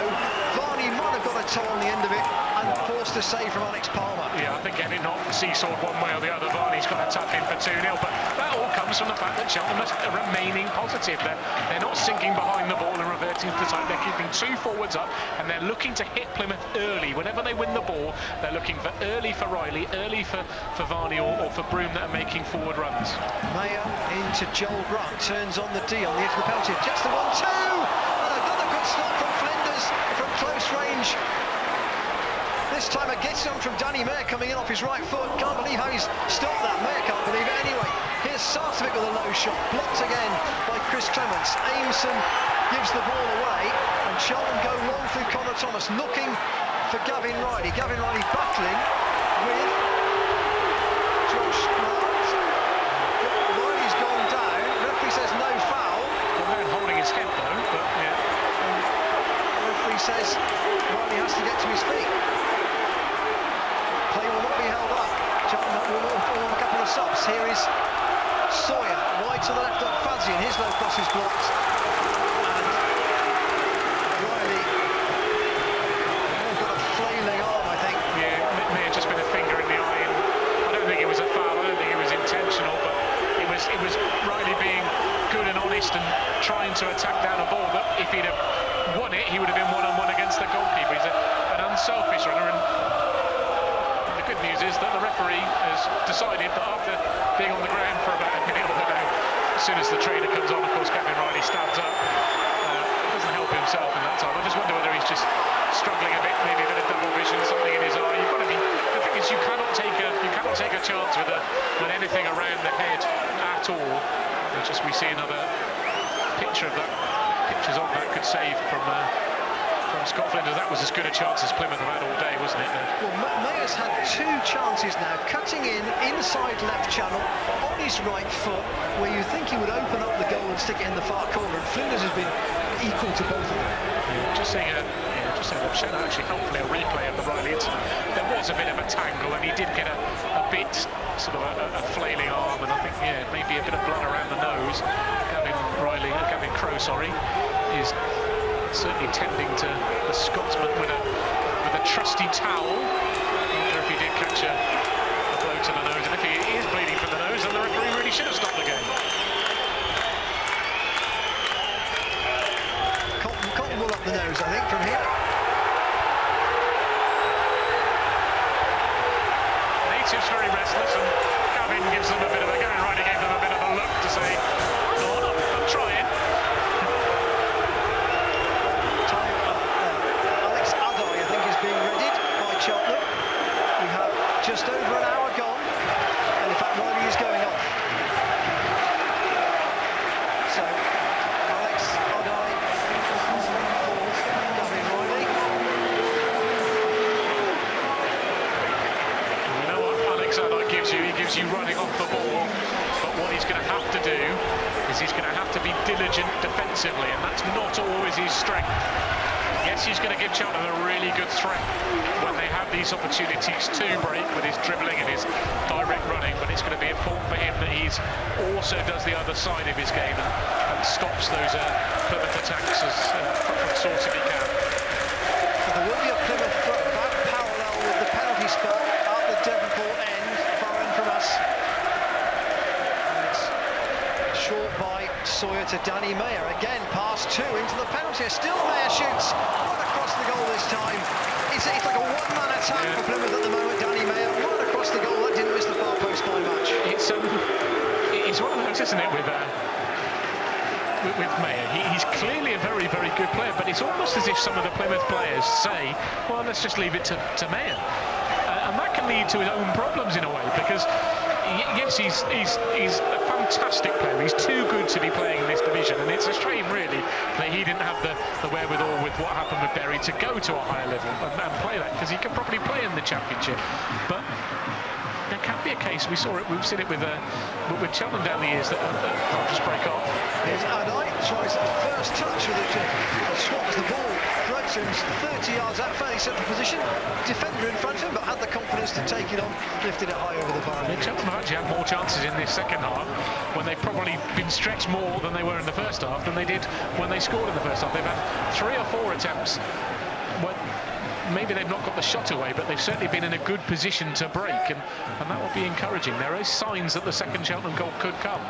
Varney might have got a toe on the end of it and forced a save from Alex Palmer. Yeah, I think getting not seesawed one way or the other. Varney's got to tap in for 2-0, but that all comes from the fact that Cheltenham are remaining positive. They're not sinking behind the ball and reverting to the side. They're keeping two forwards up, and they're looking to hit Plymouth early. Whenever they win the ball, they're looking for early for Riley, early for Varney or for Broom that are making forward runs. Mayer into Joel Grant, turns on the D on the edge of the penalty, gets the 1-2, and another good stop from Flinders from close range. This time a gets on from Danny Mayer coming in off his right foot. Can't believe how he's stopped that. Mayer can't believe it anyway. Here's Sarcevic with a low shot, blocked again by Chris Clements. Aimson gives the ball away, and Cheltenham go long through Connor Thomas, looking for Gavin Riley. Gavin Riley battling with Josh Grant. Riley's gone down. Referee says no foul. Well, they're holding his head though, but yeah. And referee says Riley has to get to his feet. Play will not be held up. Cheltenham will form a couple of subs. Here is Sawyer, wide to the left of Fazian. His low cross is blocked. And Riley got a flailing arm, I think. Yeah, it may have just been a finger in the eye, and I don't think it was a foul. I don't think it was intentional, but it was Riley being good and honest and trying to attack down a ball that if he'd have won it, he would have been one-on-one against the goalkeeper. He's an unselfish runner, and the good news is that the referee has decided that after being on the ground for about a minute or so, as soon as the trainer comes on, of course, Gavin Riley stands up. Doesn't help himself in that time. I just wonder whether he's just struggling a bit, maybe a bit of double vision, something in his eye. You've got to be. The thing is, you cannot take a chance with anything around the head at all. It's just we see another picture of that. Pictures of that could save from Scott Flinders. That was as good a chance as Plymouth have had all day, wasn't it? Well, Mayer's had two chances now, cutting in inside left channel on his right foot, where you think he would open up the goal and stick it in the far corner, and Flinders has been equal to both of them. Yeah, just saying actually hopefully a replay of the Riley incident. There was a bit of a tangle, and he did get a bit sort of a flailing arm, and I think maybe a bit of blood around the nose. Gavin Crowe, is certainly tending to the Scotsman with a trusty towel. I wonder if he did catch a blow to the nose, and if he is bleeding from the nose, then the referee really should have stopped the game. Cotton will up the nose, I think, from here. Natives very restless, and Gavin Riley gave them a bit of a look to say, no, you running off the ball, but what he's going to have to do is he's going to have to be diligent defensively, and that's not always his strength. Yes, he's going to give Cheltenham a really good threat when they have these opportunities to break with his dribbling and his direct running, but it's going to be important for him that he's also does the other side of his game and stops those Plymouth attacks from source if he can. There will be a Plymouth throw back parallel with the penalty spot at the Devonport end, far end from us. And it's short by Sawyer to Danny Mayer. Again, pass two into the penalty. Still Mayer shoots right across the goal this time. It's like a one-man attack for Plymouth at the moment. Danny Mayer right across the goal. That didn't miss the far post by much. It's one of those, isn't it, with Mayer. He's clearly a very, very good player, but it's almost as if some of the Plymouth players say, well, let's just leave it to Mayer. And that can lead to his own problems in a way, because yes, he's a fantastic player. He's too good to be playing in this division, and it's a shame really that he didn't have the wherewithal with what happened with Bury to go to a higher level and play that, because he can probably play in the Championship. But there can be a case, we've seen it with Cheltenham down the years, that they'll just break off. Here's Adai, tries the first touch with it, swats the ball, floats him 30 yards out, fairly central position, defender in front of him, but had the confidence to take it on, lifted it high over the bar. Cheltenham have actually had more chances in this second half, when they've probably been stretched more than they were in the first half than they did when they scored in the first half. They've had 3 or 4 attempts. Maybe they've not got the shot away, but they've certainly been in a good position to break, and that will be encouraging. There is signs that the second Cheltenham goal could come.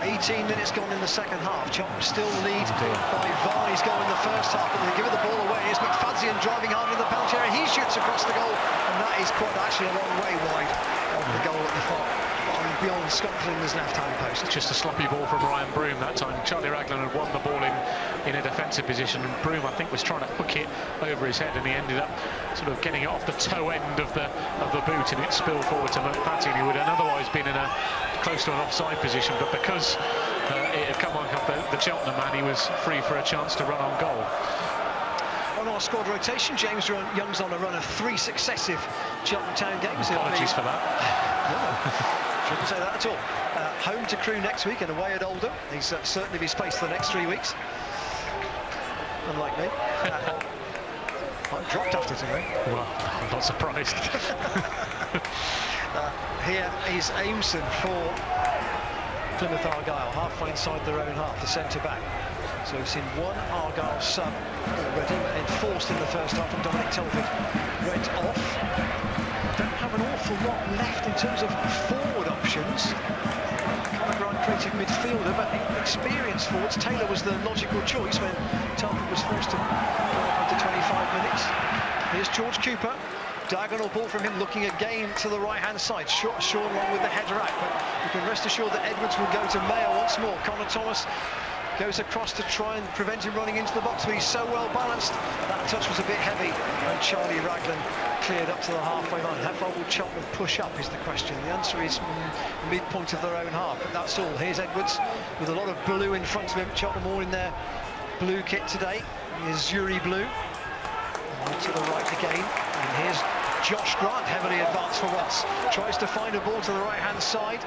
18 minutes gone in the second half. Cheltenham still lead by Varney's goal in the first half, but they give it the ball away. Here's McFadzean driving hard in the penalty area. He shoots across the goal, and that is quite actually a long way wide of the goal at the far beyond Scotland's left-hand post. Just a sloppy ball from Ryan Broom that time. Charlie Raglan had won the ball in a defensive position, and Broom, I think, was trying to hook it over his head, and he ended up sort of getting it off the toe end of the boot, and it spilled forward to McFadzean, who would have otherwise been in a close to an offside position, but because it had come on the Cheltenham man, he was free for a chance to run on goal. On our squad rotation, James Young's on a run of 3 successive Cheltenham Town games. Apologies for that. No. Shouldn't say that at all. Home to Crewe next week and away at Oldham. He's certainly be spaced for the next 3 weeks. Unlike me. I'm dropped after today. Well, I'm not surprised. Here is Aimson for Plymouth Argyle, halfway inside their own half, the centre-back. So we've seen one Argyle sub already, enforced in the first half, and Dominic Telford went off. Don't have an awful lot left in terms of forward options. Grant creative midfielder, but experienced forwards. Taylor was the logical choice when Telford was forced to go up after 25 minutes. Here's George Cooper. Diagonal ball from him, looking again to the right-hand side. Sean Long with the header out, but you can rest assured that Edwards will go to Mayer once more. Connor Thomas goes across to try and prevent him running into the box, but he's so well balanced. That touch was a bit heavy, and Charlie Raglan cleared up to the halfway line. How far will Cheltenham push up is the question. The answer is midpoint of their own half, but that's all. Here's Edwards with a lot of blue in front of him. Cheltenham all in their blue kit today. Here's Yuri Blue. And to the right again, and here's Josh Grant, heavily advanced for once. Tries to find a ball to the right-hand side.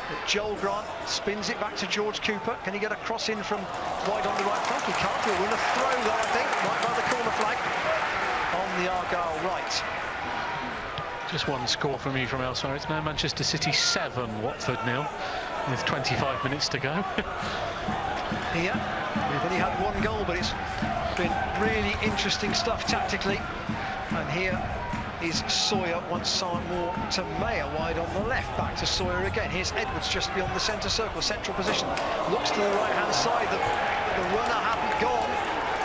But Joel Grant spins it back to George Cooper. Can he get a cross in from wide on the right flank? He can't. He'll win a throw though, I think, right by the corner flag on the Argyle right. Just one score from you from elsewhere. It's now Manchester City 7, Watford 0, with 25 minutes to go. Here, we've only had one goal, but it's been really interesting stuff tactically. And here is Sawyer, once more to Mayer, wide on the left, back to Sawyer again. Here's Edwards just beyond the centre circle, central position. Looks to the right-hand side, the runner hadn't gone,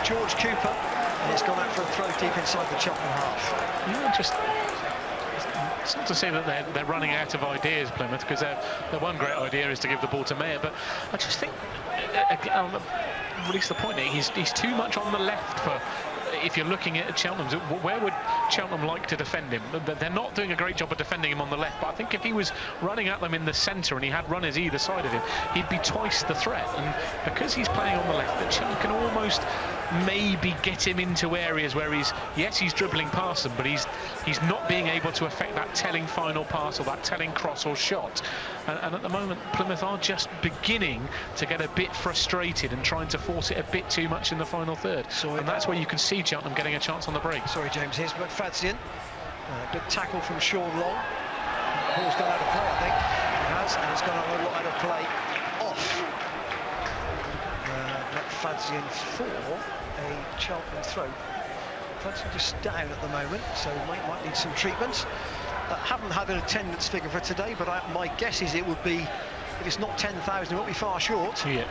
George Cooper, and it's gone out for a throw deep inside the Cheltenham half. Yeah, it's not to say that they're running out of ideas, Plymouth, because their one great idea is to give the ball to Mayer, but I just think, release the point here, he's too much on the left for... If you're looking at Cheltenham, where would Cheltenham like to defend him? They're not doing a great job of defending him on the left, but I think if he was running at them in the centre and he had runners either side of him, he'd be twice the threat. And because he's playing on the left, that Cheltenham can almost maybe get him into areas where he's dribbling past them, but he's not being able to affect that telling final pass or that telling cross or shot. And at the moment, Plymouth are just beginning to get a bit frustrated and trying to force it a bit too much in the final third. And that's where you can see Cheltenham getting a chance on the break. Sorry, James, here's McFadzean. Good tackle from Sean Long. The ball's gone out of play, I think. It has, and it's gone a lot out of play off. McFadzean for a Cheltenham throw. McFadzean just down at the moment, so might need some treatment. Haven't had an attendance figure for today, but my guess is it would be, if it's not 10,000, it won't be far short. Yeah,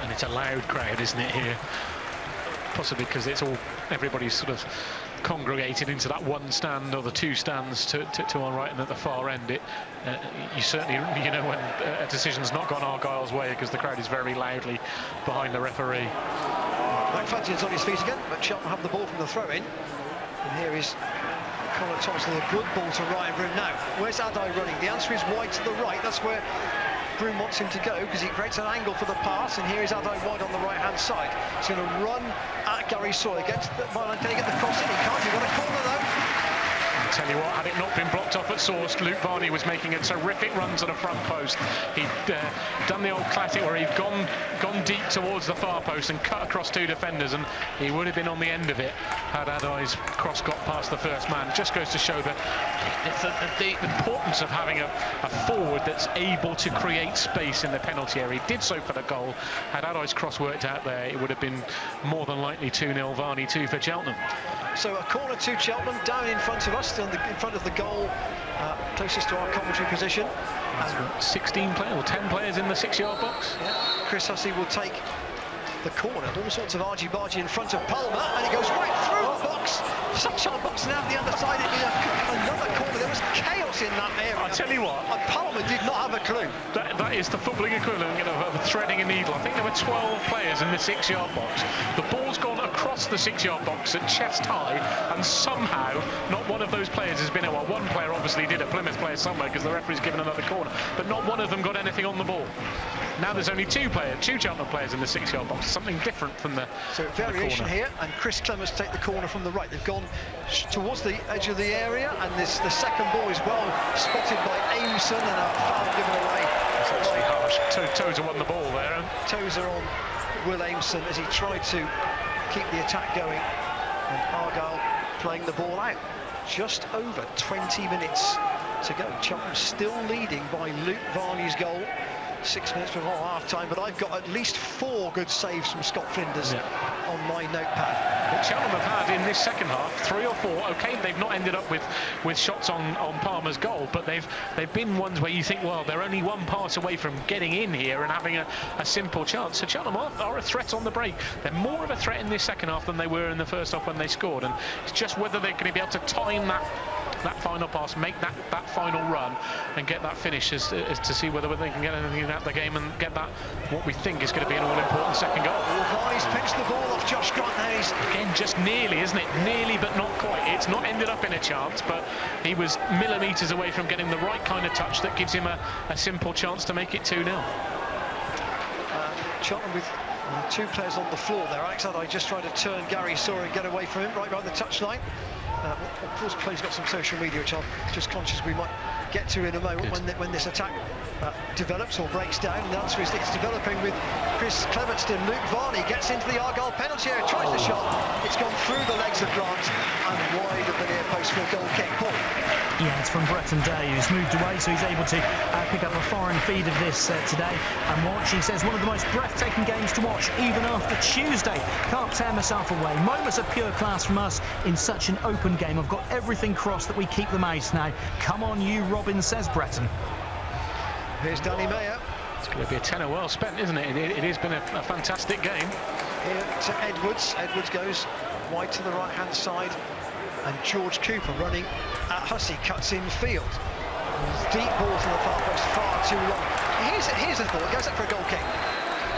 and it's a loud crowd, isn't it, here? Possibly because everybody's sort of congregated into that one stand or the two stands to our right and at the far end. You certainly, you know, when a decision's not gone Argyle's way because the crowd is very loudly behind the referee. McFadzean's on his feet again, but Cheltenham have the ball from the throw-in. And here is Colin Thompson, a good ball to Ryan Broom. Now, where's Adai running? The answer is wide to the right. That's where Broom wants him to go, because he creates an angle for the pass, and here is Adai wide on the right-hand side. He's going to run at Gary Sawyer. Gets the byline. Can he get the cross in? He can't. He's got a corner, though. I tell you what, had it not been blocked off at source, Luke Varney was making a terrific run to the front post. He'd done the old classic where he'd gone deep towards the far post and cut across two defenders, and he would have been on the end of it had Adai's cross got past the first man. Just goes to show the importance of having a forward that's able to create space in the penalty area. He did so for the goal. Had Adai's cross worked out there, it would have been more than likely 2-0 Varney 2 for Cheltenham. So a corner to Cheltenham, down in front of us, in front of the goal, closest to our commentary position. 16 players or 10 players in the 6-yard box. Yeah. Chris Hussey will take the corner. All sorts of argy-bargy in front of Palmer, and he goes right through the box. 6-yard box, and out the other side it'd be another corner. There was chaos in that area. I tell you what, and Palmer did not have a clue. That is the footballing equivalent of threading a needle. I think there were 12 players in the 6-yard box. The ball's gone across the 6-yard box at chest high, and somehow not one of those players has been well, one player obviously did, a Plymouth player somewhere, because the referee's given another corner, but not one of them got anything on the ball. Now there's only two Cheltenham players in the 6-yard box, something different from the variation corner here, and Chris Clements take the corner from the right. They've gone towards the edge of the area, and the second ball is well spotted by Aimson, and a foul given away. It's actually harsh. Tozer won the ball there. Tozer on Will Aimson as he tried to keep the attack going, and Argyle playing the ball out. Just over 20 minutes to go. Cheltenham still leading by Luke Varney's goal. 6 minutes before half-time, but I've got at least 4 good saves from Scott Flinders on my notepad. But Cheltenham have had in this second half 3 or 4. Okay, they've not ended up with shots on Palmer's goal, but they've been ones where you think, well, they're only one pass away from getting in here and having a simple chance. So Cheltenham are a threat on the break. They're more of a threat in this second half than they were in the first half when they scored, and it's just whether they're going to be able to time that final pass, make that final run and get that finish as to see whether they can get anything out of the game and get that, what we think is going to be an all-important second goal. Varney's pinched the ball off Josh Grant. Again, just nearly, isn't it? Nearly, but not quite. It's not ended up in a chance, but he was millimetres away from getting the right kind of touch that gives him a simple chance to make it 2-0. Cheltenham with 2 players on the floor there. Alex Adai just trying to turn Gary Sawyer and get away from him right behind the touchline. Of course, play's got some social media, which I'm just conscious we might get to in a moment when this attack develops or breaks down. And the answer is it's developing with Chris Clemenston. Luke Varney gets into the Argyle penalty area, tries the shot. It's gone through the legs of Grant and wide of the near post for a goal kick. Paul. Yeah, it's from Breton Day, who's moved away, so he's able to pick up a foreign feed of this today and watch. He says, one of the most breathtaking games to watch, even after Tuesday. Can't tear myself away. Moments of pure class from us in such an open game. I've got everything crossed that we keep them out now. Come on, you, Robin, says Breton. Here's Danny Mayer. It's going to be a tenner well spent, isn't it? It has been a fantastic game. Here to Edwards. Edwards goes wide to the right-hand side, and George Cooper running at Hussey, cuts in field. Deep ball to the far post, far too long. Here's the thought, it goes up for a goal kick.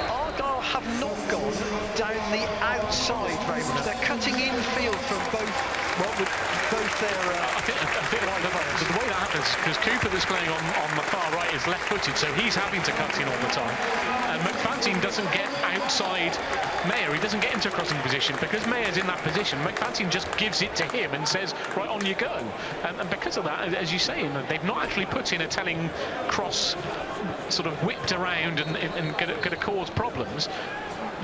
Argyle have not gone down the outside very much. They're cutting infield from both, well, with both their... I think like the way that happens, because Cooper that's playing on the far right is left-footed, so he's having to cut in all the time. And McFadzean doesn't get outside Mayer. He doesn't get into a crossing position. Because Mayer's in that position, McFadzean just gives it to him and says, right, on you go. And because of that, as you say, they've not actually put in a telling cross sort of whipped around and going to cause problems.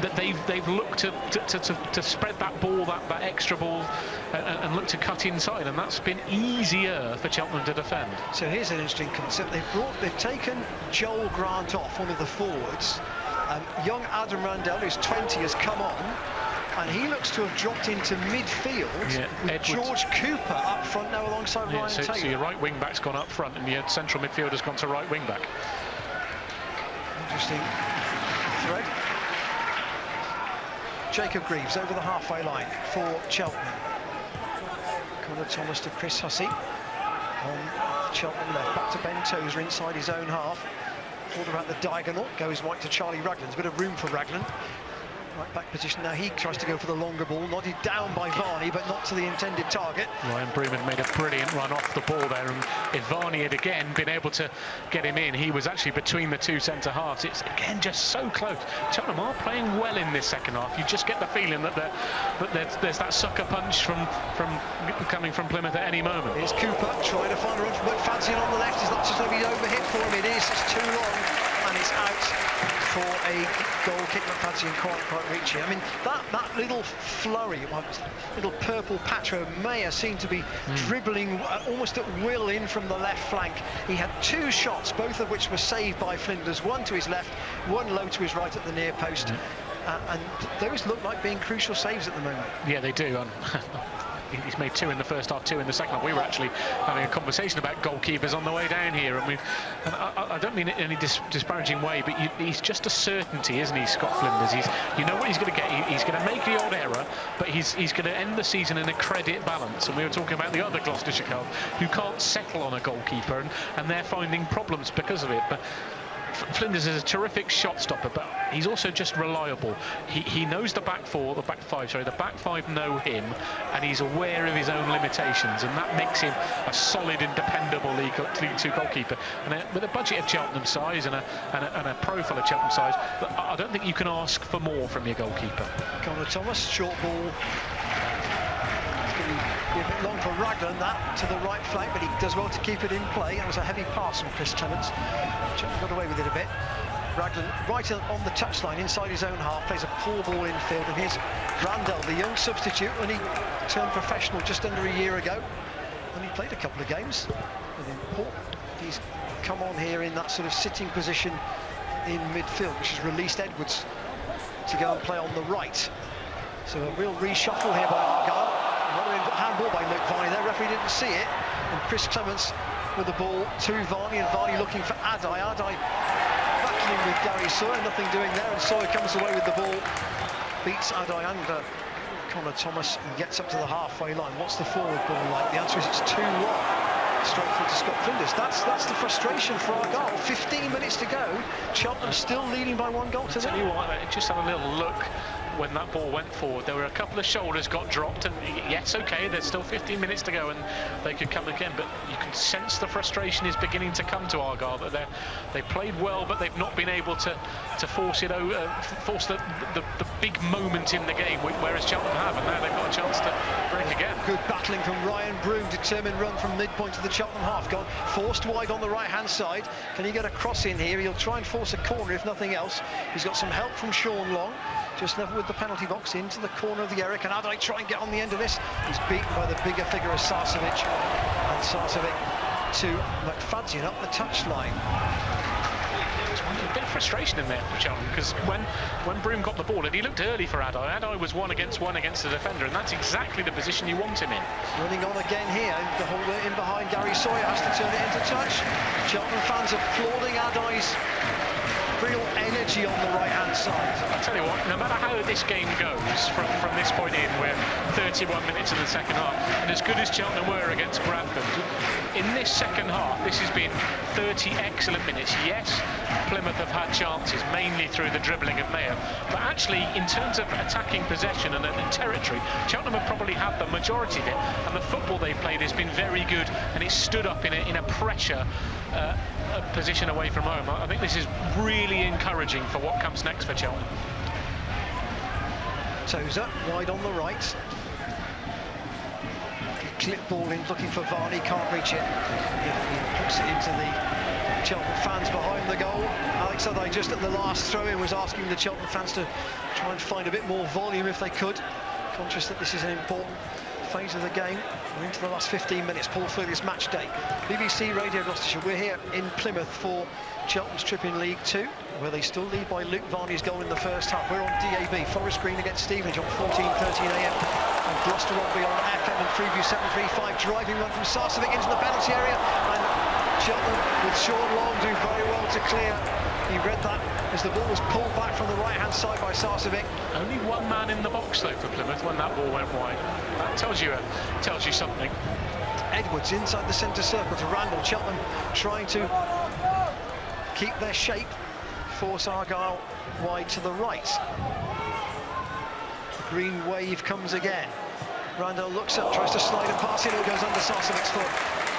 That they've looked to spread that ball, that extra ball, and look to cut inside, and that's been easier for Cheltenham to defend. So here's an interesting concept. They've taken Joel Grant off, one of the forwards. Young Adam Randall, who's 20, has come on, and he looks to have dropped into midfield with George Cooper up front now alongside Ryan Taylor. So your right wing back's gone up front, and your central midfielder's gone to right wing back. Interesting thread. Jacob Greaves over the halfway line for Cheltenham. Connor Thomas to Chris Hussey on Cheltenham left, back to Ben Tozer inside his own half. Thought about the diagonal, goes wide to Charlie Raglan. There's a bit of room for Raglan. Right back position now, he tries to go for the longer ball, nodded down by Varney, but not to the intended target. Ryan Broom had made a brilliant run off the ball there, and if Varney had again been able to get him in, he was actually between the two centre halves. It's again just so close. Cheltenham are playing well in this second half. You just get the feeling that there's that sucker punch from coming from Plymouth at any moment. Here's Cooper trying to find a run from McFadzean on the left. It's not just going to be overhit for him. It is. It's too long, and it's out for a goal kick. McFadzean can't quite reach it. I mean, that little flurry, little purple patch where Mayer seemed to be dribbling almost at will in from the left flank. He had two shots, both of which were saved by Flinders, one to his left, one low to his right at the near post. And those look like being crucial saves at the moment. Yeah, they do. He's made two in the first half, two in the second half. We were actually having a conversation about goalkeepers on the way down here, and I don't mean it in any disparaging way, but he's just a certainty, isn't he, Scott Flinders? You know what he's going to get. He's going to make the odd error, but he's going to end the season in a credit balance. And we were talking about the other Gloucestershire club who can't settle on a goalkeeper, and they're finding problems because of it. But Flinders is a terrific shot stopper, but he's also just reliable. He knows the back five know him, and he's aware of his own limitations, and that makes him a solid and dependable League Two goalkeeper. And with a budget of Cheltenham size and a profile of Cheltenham size, I don't think you can ask for more from your goalkeeper. Connor Thomas, short ball. Be a bit long for Raglan, that to the right flank, but he does well to keep it in play. That was a heavy pass from Chris Clements. Cheltenham got away with it a bit. Raglan right on the touchline inside his own half, plays a poor ball infield, and here's Randall, the young substitute, when he turned professional just under a year ago. And he played a couple of games with Port. He's come on here in that sort of sitting position in midfield, which has released Edwards to go and play on the right. So a real reshuffle here by Argyle. Another handball by Luke Varney there, referee didn't see it, and Chris Clements with the ball to Varney, and Varney looking for Adai. Adai battling with Gary Sawyer, nothing doing there, and Sawyer comes away with the ball, beats Adai and Connor Thomas, and gets up to the halfway line. What's the forward ball like? The answer is it's too long. Straight through to Scott Flinders. That's the frustration for Argyle. 15 minutes to go. Cheltenham still leading by 1 goal to nil. Tell you what, just have a little look. When that ball went forward, there were a couple of shoulders got dropped, and yes, okay, there's still 15 minutes to go and they could come again, but you can sense the frustration is beginning to come to Argyle, that they played well, but they've not been able to force it over, force the big moment in the game, whereas Cheltenham have, and now they've got a chance to break again. Good battling from Ryan Broom, determined run from midpoint to the Cheltenham half, gone forced wide on the right hand side. Can he get a cross in here? He'll try and force a corner if nothing else. He's got some help from Sean Long, just never with the penalty box, into the corner of the area. Can Adai try and get on the end of this? He's beaten by the bigger figure of Sarcevic, and Sarcevic to McFadzean up the touchline. A bit of frustration in there for Cheltenham, because when Broom got the ball, and he looked early for Adai. Adai was one against the defender, and that's exactly the position you want him in. Running on again here, the holder in behind Gary Sawyer has to turn it into touch. Cheltenham fans applauding Adai's real energy on the right-hand side. I tell you what, no matter how this game goes from this point in, we're 31 minutes in the second half, and as good as Cheltenham were against Bradford, in this second half, this has been 30 excellent minutes. Yes, Plymouth have had chances, mainly through the dribbling of Mayo, but actually, in terms of attacking possession and territory, Cheltenham have probably had the majority of it, and the football they've played has been very good, and it's stood up in a pressure position away from home. I think this is really encouraging for what comes next for Cheltenham. Tozer wide on the right. Clip ball in, looking for Varney, can't reach it. He puts it into the Cheltenham fans behind the goal. Alex Adai, just at the last throw-in, was asking the Cheltenham fans to try and find a bit more volume if they could. Conscious that this is an important phase of the game. We're into the last 15 minutes. Paul Fergus match day. BBC Radio Gloucestershire. We're here in Plymouth for Cheltenham's trip in League Two, where they still lead by Luke Varney's goal in the first half. We're on DAB, Forest Green against Stevenage on 14:13 AM. And Gloucester Rugby on FM and Freeview 735. Driving run from Sarcevic into the penalty area. And Cheltenham, with Sean Long, do very well to clear. He read that as the ball was pulled back from the right-hand side by Sarcevic. Only one man in the box, though, for Plymouth when that ball went wide. That tells you something. Edwards inside the centre circle to Randall. Cheltenham trying to keep their shape, force Argyle wide to the right. The green wave comes again. Randall looks up, tries to slide a pass in, it goes under Sarcevic's foot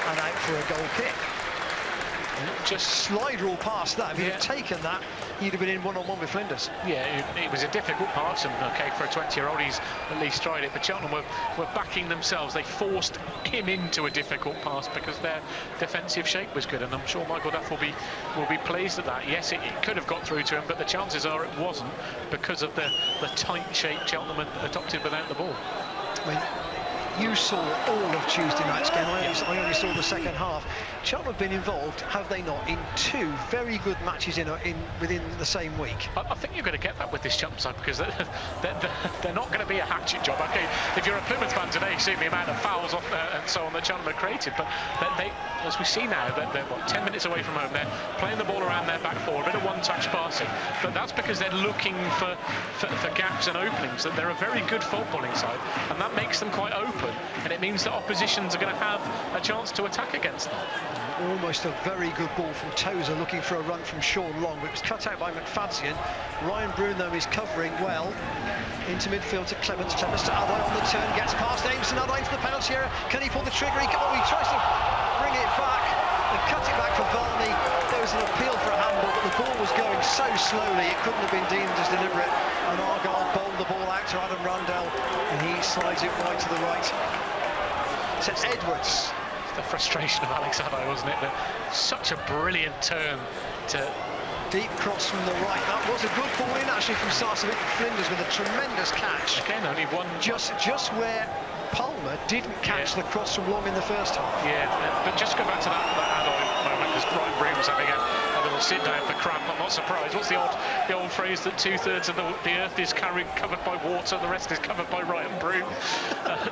and out for a goal kick. Just slide rule past that. If he'd have taken that, he'd have been in one-on-one with Flinders. Yeah, it was a difficult pass, and okay, for a 20-year-old, he's at least tried it. But Cheltenham were backing themselves. They forced him into a difficult pass because their defensive shape was good, and I'm sure Michael Duff will be pleased at that. Yes, it could have got through to him, but the chances are it wasn't because of the tight shape Cheltenham had adopted without the ball. I mean, you saw all of Tuesday night's game. I only saw the second half. Cheltenham have been involved, have they not, in two very good matches within the same week. I think you're going to get that with this Cheltenham side because they're not going to be a hatchet job. Okay, if you're a Plymouth fan today, you've seen the amount of fouls off and so on that Cheltenham have created, but they, as we see now, they're 10 minutes away from home. They're playing the ball around their back four, a bit of one-touch passing, but that's because they're looking for gaps and openings. That they're a very good footballing side, and that makes them quite open, and it means that oppositions are going to have a chance to attack against them. Almost a very good ball from Tozer, looking for a run from Sean Long, but it was cut out by McFadzean. Ryan Bruno is covering well into midfield to Clements. Clements to Adai on the turn, gets past Aimson. Adai into the penalty area. Can he pull the trigger? He tries to bring it back and cut it back for Varney. There was an appeal for a handball, but the ball was going so slowly it couldn't have been deemed as deliberate. And Argyle bowled the ball out to Adam Randall, and he slides it wide to the right. So Edwards. The frustration of Alex Adai, wasn't it? Such a brilliant turn to deep cross from the right. That was a good ball in actually from Sarcevic. Flinders with a tremendous catch. Again, only one. Just where Palmer didn't catch the cross from Long in the first half. Yeah, but just go back to that Adai moment because Ryan Broom was having a little sit down for cramp. I'm not surprised. What's the old phrase that 2/3 of the earth is covered by water, the rest is covered by Ryan Broom?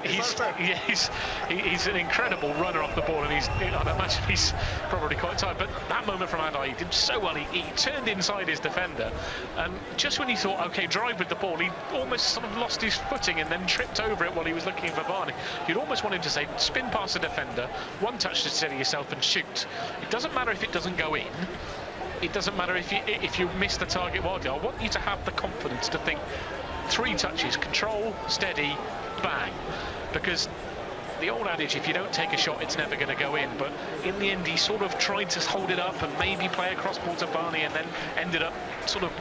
He's an incredible runner off the ball, and I'd imagine he's probably quite tired. But that moment from Adai, he did so well. He turned inside his defender, and just when he thought, okay, drive with the ball, he almost sort of lost his footing and then tripped over it while he was looking for Varney. You'd almost want him to say, spin past the defender, one touch to steady yourself and shoot. It doesn't matter if it doesn't go in. It doesn't matter if you miss the target wildly. I want you to have the confidence to think 3 touches, control, steady, bang. Because the old adage, if you don't take a shot, it's never going to go in. But in the end, he sort of tried to hold it up and maybe play a cross ball to Varney, and then ended up sort of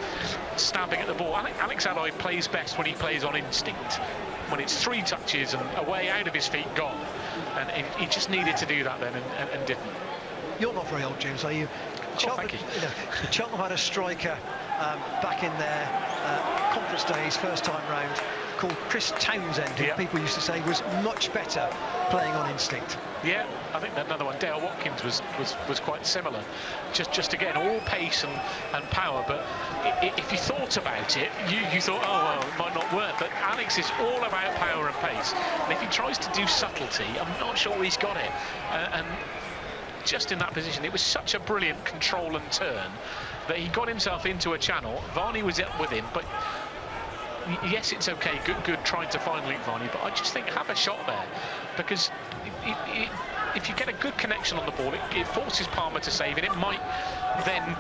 stabbing at the ball. Alex Adai plays best when he plays on instinct, when it's 3 touches and away, out of his feet, gone. And he just needed to do that then and didn't. You're not very old, James, are you? Thank you. Cheltenham had a striker back in their conference days, first time round, called Chris Townsend, who people used to say was much better playing on instinct. Yeah, I think that another one, Dale Watkins, was quite similar. Just again, all pace and power, but if you thought about it, you thought, oh, well, it might not work. But Alex is all about power and pace. And if he tries to do subtlety, I'm not sure he's got it. And just in that position, it was such a brilliant control and turn that he got himself into a channel. Varney was up with him, but yes, it's okay, good trying to find Luke Varney, but I just think have a shot there, because if you get a good connection on the ball, it forces Palmer to save it. It might then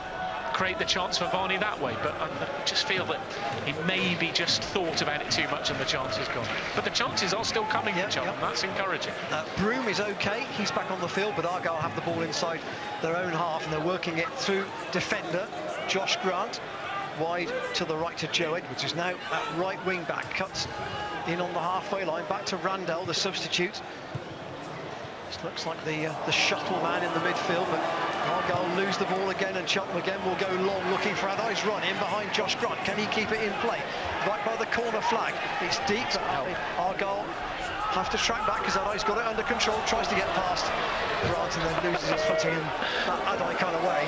create the chance for Varney that way, but I just feel that he maybe just thought about it too much and the chance is gone. But the chances are still coming for Cheltenham. That's encouraging. Broom is okay, he's back on the field, but Argyle have the ball inside their own half and they're working it through defender Josh Grant, wide to the right to Joe Edwards, who's now at right wing back, cuts in on the halfway line, back to Randall, the substitute. This looks like the shuttle man in the midfield, but Argyle lose the ball again, and Cheltenham again will go long, looking for Adai's run in behind Josh Grant. Can he keep it in play? Right by the corner flag. It's deep, but Argyle have to track back because Adai's got it under control, tries to get past Grant and then loses his footing in that Adai kind of way.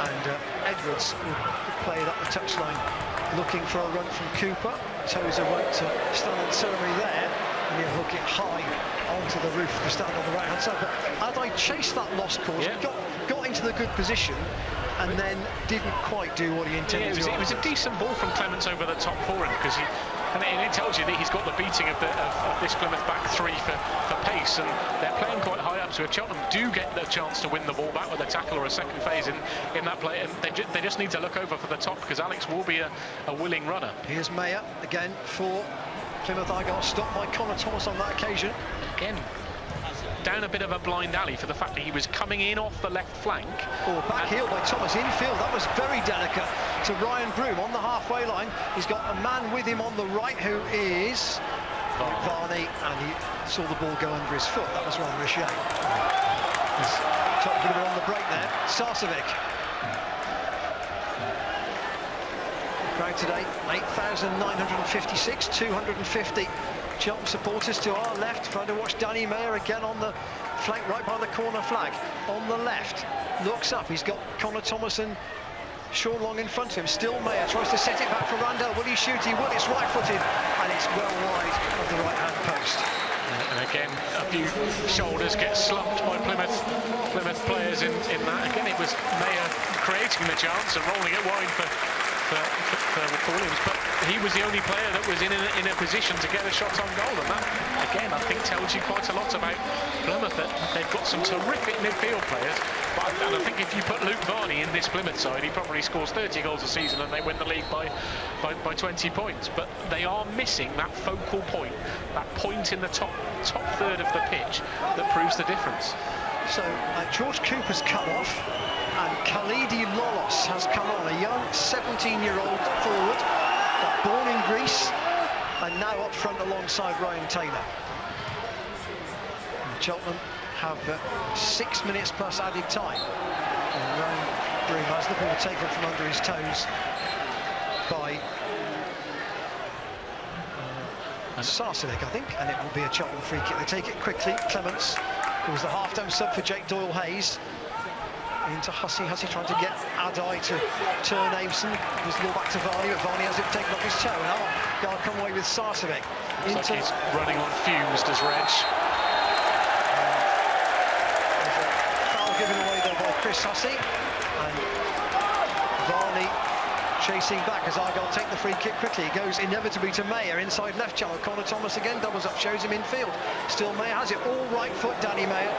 And Edwards will play it up the touchline, looking for a run from Cooper. Tozer won't stand on ceremony there, and he'll hook it high onto the roof to stand on the right hand side. But Adai chased that lost cause, got into the good position, and then didn't quite do what he intended to. It was a decent ball from Clements over the top for him, because it tells you that he's got the beating of this Plymouth back three for pace, and they're playing quite high up. So if Cheltenham do get the chance to win the ball back with a tackle or a second phase in that play, and they just need to look over for the top, because Alex will be a willing runner. Here's Mayer again for Plymouth Argyle, stopped by Connor Thomas on that occasion. Again, down a bit of a blind alley for the fact that he was coming in off the left flank. Back heel by Thomas, infield, that was very delicate to Ryan Broom on the halfway line. He's got a man with him on the right who is Varney, and he saw the ball go under his foot. That was rather a shame. Tottenham on the break there. Sarcevic. Crowd today, 8,956, 250 Cheltenham supporters to our left, trying to watch Danny Mayer again on the flank, right by the corner flag. On the left, looks up, he's got Connor Thomas and Sean Long in front of him. Still Mayer tries to set it back for Randall. Will he shoot? He will. It's right-footed, and it's well wide of the right-hand post. And again, a few shoulders get slumped by Plymouth players in that. Again, it was Mayer creating the chance and rolling it wide for Williams, but he was the only player that was in a position to get a shot on goal, and that again I think tells you quite a lot about Plymouth, that they've got some terrific midfield players. But I think if you put Luke Varney in this Plymouth side, he probably scores 30 goals a season and they win the league by 20 points. But they are missing that focal point, that point in the top third of the pitch that proves the difference. So George Cooper's come off, and Khalidi Lolos has come on, a young 17-year-old forward, born in Greece, and now up front alongside Ryan Taylor. And Cheltenham have 6 minutes plus added time. And Ryan Broom has the ball taken from under his toes by Sarcevic, I think, and it will be a Cheltenham free kick. They take it quickly. Clements, who was the half-time sub for Jake Doyle-Hayes, into Hussey trying to get Adai to turn Aimson. There's the ball back to Varney, but Varney has it taken off his toe, and Argyle come away with Sarcevic. Looks like he's running on fumes, does Reg. There's a foul given away there by Chris Hussey, and Varney chasing back as Argyle take the free kick quickly. It goes inevitably to Mayer inside left channel. Connor Thomas again doubles up, shows him in field. Still Mayer has it, all right foot, Danny Mayer.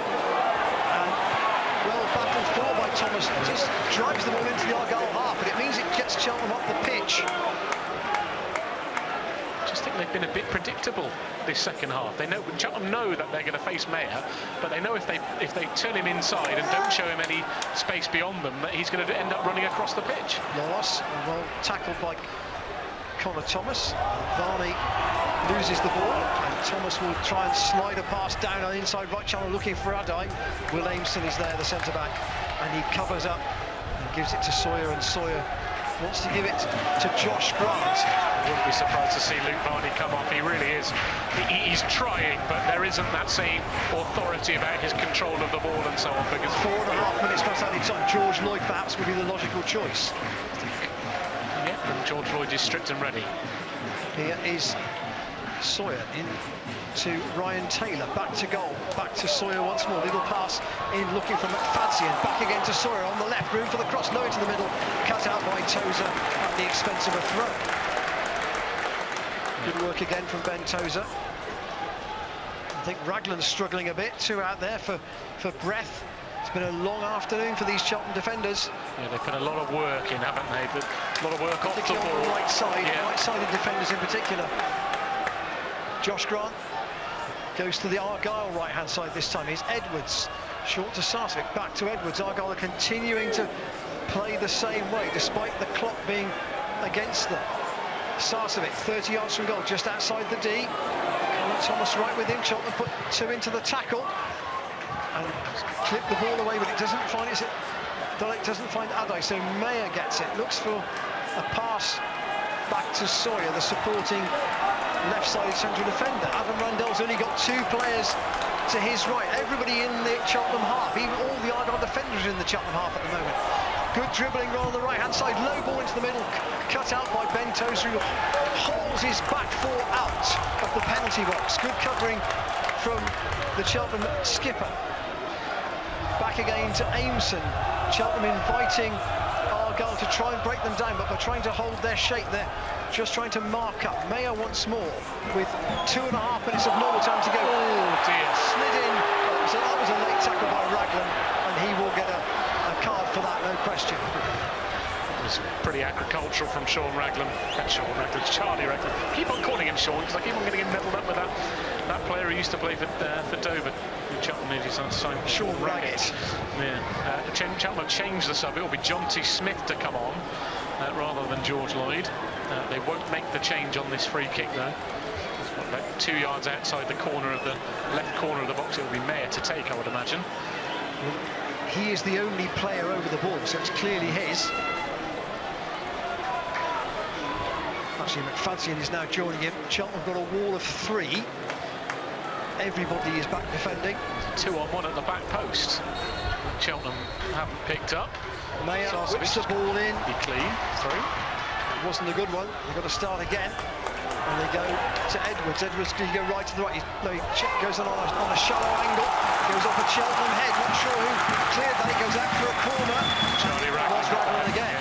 Well battled for by Thomas, just drives the ball into the Argyle half, but it means it gets Cheltenham up the pitch. I just think they've been a bit predictable this second half. Cheltenham know that they're going to face Mayer, but they know if they turn him inside and don't show him any space beyond them, that he's going to end up running across the pitch. Lolos, well tackled by Connor Thomas. Varney loses the ball, and Thomas will try and slide a pass down on inside right channel looking for Adai. Will Aimson is there, the centre-back, and he covers up and gives it to Sawyer, and Sawyer wants to give it to Josh Grant. I wouldn't be surprised to see Luke Varney come off. He really is. He's trying, but there isn't that same authority about his control of the ball and so on. Because 4.5 minutes plus added time. George Lloyd perhaps would be the logical choice. Yeah, and George Lloyd is stripped and ready. Here is Sawyer in to Ryan Taylor, back to goal, back to Sawyer once more, little pass in looking for McFadzean, back again to Sawyer on the left, room for the cross, low into the middle, cut out by Tozer at the expense of a throw. Good work again from Ben Tozer. think Raglan's struggling a bit, 2 out there for breath. It's been a long afternoon for these Cheltenham defenders. Yeah, they've put a lot of work in, haven't they? But a lot of work off the ball. On the right side, yeah. right-sided defenders in particular. Josh Grant goes to the Argyle right-hand side this time. Here's Edwards, short to Sarcevic, back to Edwards. Argyle are continuing to play the same way, despite the clock being against them. Sarcevic, 30 yards from goal, just outside the D. Colin Thomas right with him. Cheltenham put 2 into the tackle and clip the ball away, but it doesn't find Adai, so Mayer gets it. Looks for a pass back to Sawyer, the supporting left-sided central defender. Adam Randall's only got 2 players to his right. Everybody in the Cheltenham half, even all the Argyle defenders are in the Cheltenham half at the moment. Good dribbling run on the right-hand side, low ball into the middle, cut out by Ben Tozer, who hauls his back 4 out of the penalty box. Good covering from the Cheltenham skipper. Back again to Aimson. Cheltenham inviting Argyle to try and break them down, but they're trying to hold their shape. They're just trying to mark up. Mayer once more with 2.5 minutes of normal time to go. Oh dear. Slid in. So that was a late tackle by Raglan, and he will get a card for that, no question. It was pretty agricultural from Sean Raglan. Charlie Raglan. Keep on calling him Sean, because I keep on getting him muddled up with that player who used to play for Dover. Cheltenham needed to sign Sean Raggett. Yeah. Cheltenham have changed the sub. It will be Jonty Smith to come on rather than George Lloyd. They won't make the change on this free kick though. About 2 yards outside the corner of the left corner of the box. It will be Mayer to take, I would imagine. He is the only player over the ball, so it's clearly his. Actually, McFadzean is now joining him. Cheltenham have got a wall of 3. Everybody is back defending. 2-on-1 at the back post. Cheltenham haven't picked up. Mayer whips the ball in. Be clean through. It wasn't a good one. They've got to start again. And they go to Edwards. Edwards can go right to the right. He goes on a shallow angle. Goes off a Cheltenham head. Not sure who cleared that. He goes out for a corner. Charlie Raglan again.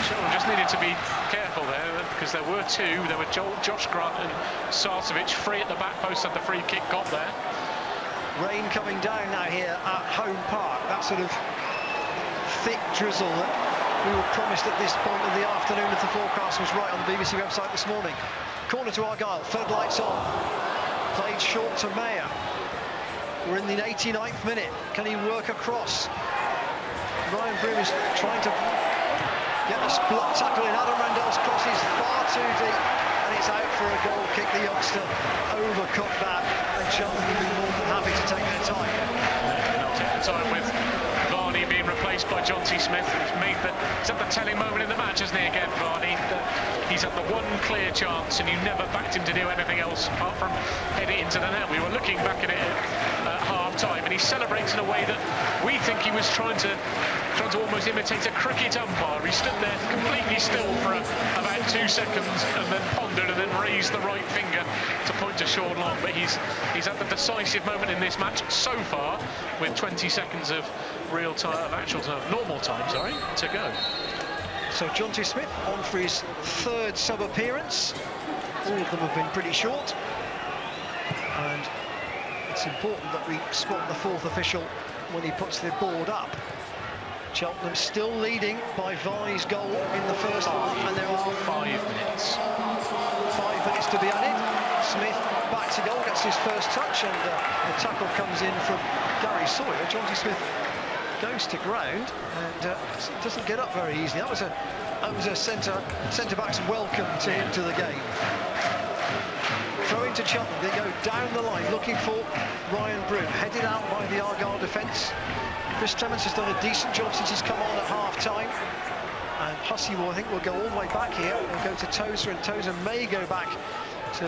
Cheltenham just needed to be careful there, because there were 2. There were Josh Grant and Sarcevic free at the back post, and the free kick got there. Rain coming down now here at Home Park. That sort of thick drizzle that we were promised at this point of the afternoon, if the forecast was right, on the BBC website this morning. Corner to Argyle, floodlights on. Played short to Mayer. We're in the 89th minute. Can he work across? Ryan Broom is trying to get a block tackle in. Adam Randall's cross is far too deep, and it's out for a goal kick. The youngster overcut that, and Cheltenham will be more than happy to take their time. They'll take the time with Varney being replaced by Jonty Smith. He's at the telling moment in the match, isn't he, again, Varney? He's had the one clear chance, and you never backed him to do anything else apart from head it into the net. We were looking back at it at half-time, and he celebrates in a way that we think he was trying to almost imitate a cricket umpire. He stood there completely still for about 2 seconds, and then pondered, and then raised the right finger to point to Sean Long. But he's at the decisive moment in this match so far, with 20 seconds of real time, normal time, to go. So Jonty Smith on for his 3rd sub appearance. All of them have been pretty short, and it's important that we spot the 4th official when he puts the board up. Cheltenham still leading by Varney's goal in the first half, and there are 5 minutes. 5 minutes to be added. Smith back to goal, gets his first touch, and the tackle comes in from Gary Sawyer. Jonty Smith goes to ground and doesn't get up very easily. That was a centre-back's welcome to him to the game. Throw into Cheltenham. They go down the line looking for Ryan Broom, headed out by the Argyle defence. Chris Clements has done a decent job since he's come on at half-time. And Hussey, I think, will go all the way back here and go to Tozer, and Tozer may go back to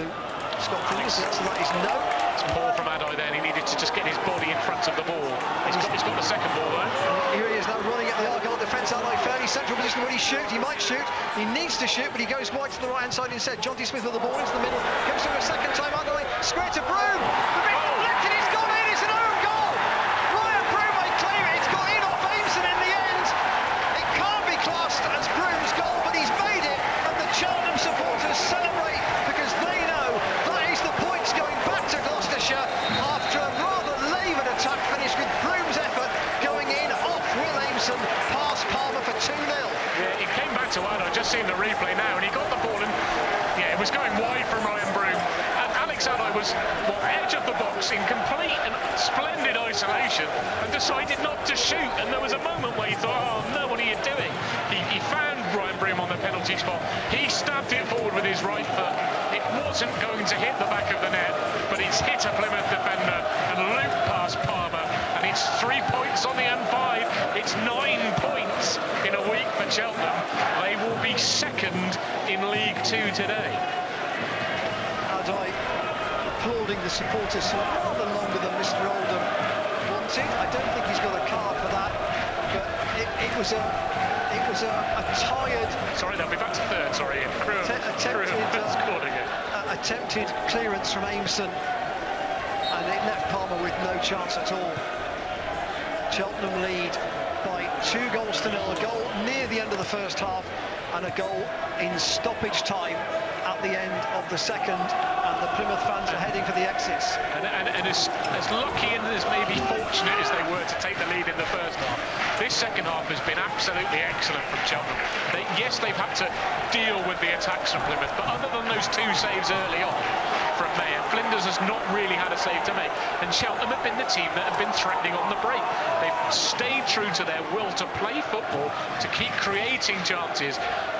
Scott Fingers. So that is no. It's poor from Adai there, and he needed to just get his body in front of the ball. He's got the second ball though. Here he is now running at the Argyle defence. Adai fairly central position. Will he shoot? He might shoot. He needs to shoot, but he goes wide to the right-hand side instead. Jonty Smith with the ball into the middle. Goes through a second time. Adai square to Broom. The big deflected. It's gone in. It's an own goal. Ryan Broom may claim it. It's got in off Aimson in the end. It can't be classed as Broom's goal, but he's made it, and the Cheltenham supporters celebrate because they know that is the points going back to was edge of the box in complete and splendid isolation and decided not to shoot. And there was a moment where he thought, oh no, what are you doing? He found Ryan Broom on the penalty spot. He stabbed it forward with his right foot. It wasn't going to hit the back of the net, but it's hit a Plymouth defender and looped past Palmer. And it's 3 points on the M5. It's 9 points in a week for Cheltenham. They will be second in League Two today. Applauding the supporters for rather longer than Mr. Oldham wanted. I don't think he's got a card for that, but it was a tired. Sorry, they'll be back to third. Sorry, attempted clearance from Aimson, and it left Palmer with no chance at all. Cheltenham lead by 2-0, a goal near the end of the first half, and a goal in stoppage time at the end of the second, and the Plymouth fans are heading for the exits. And as lucky and as maybe fortunate as they were to take the lead in the first half, this second half has been absolutely excellent from Cheltenham. Yes, they've had to deal with the attacks from Plymouth, but other than those 2 saves early on from Mayer, Flinders has not really had a save to make, and Cheltenham have been the team that have been threatening on the break. They've stayed true to their will to play football, to keep creating chances.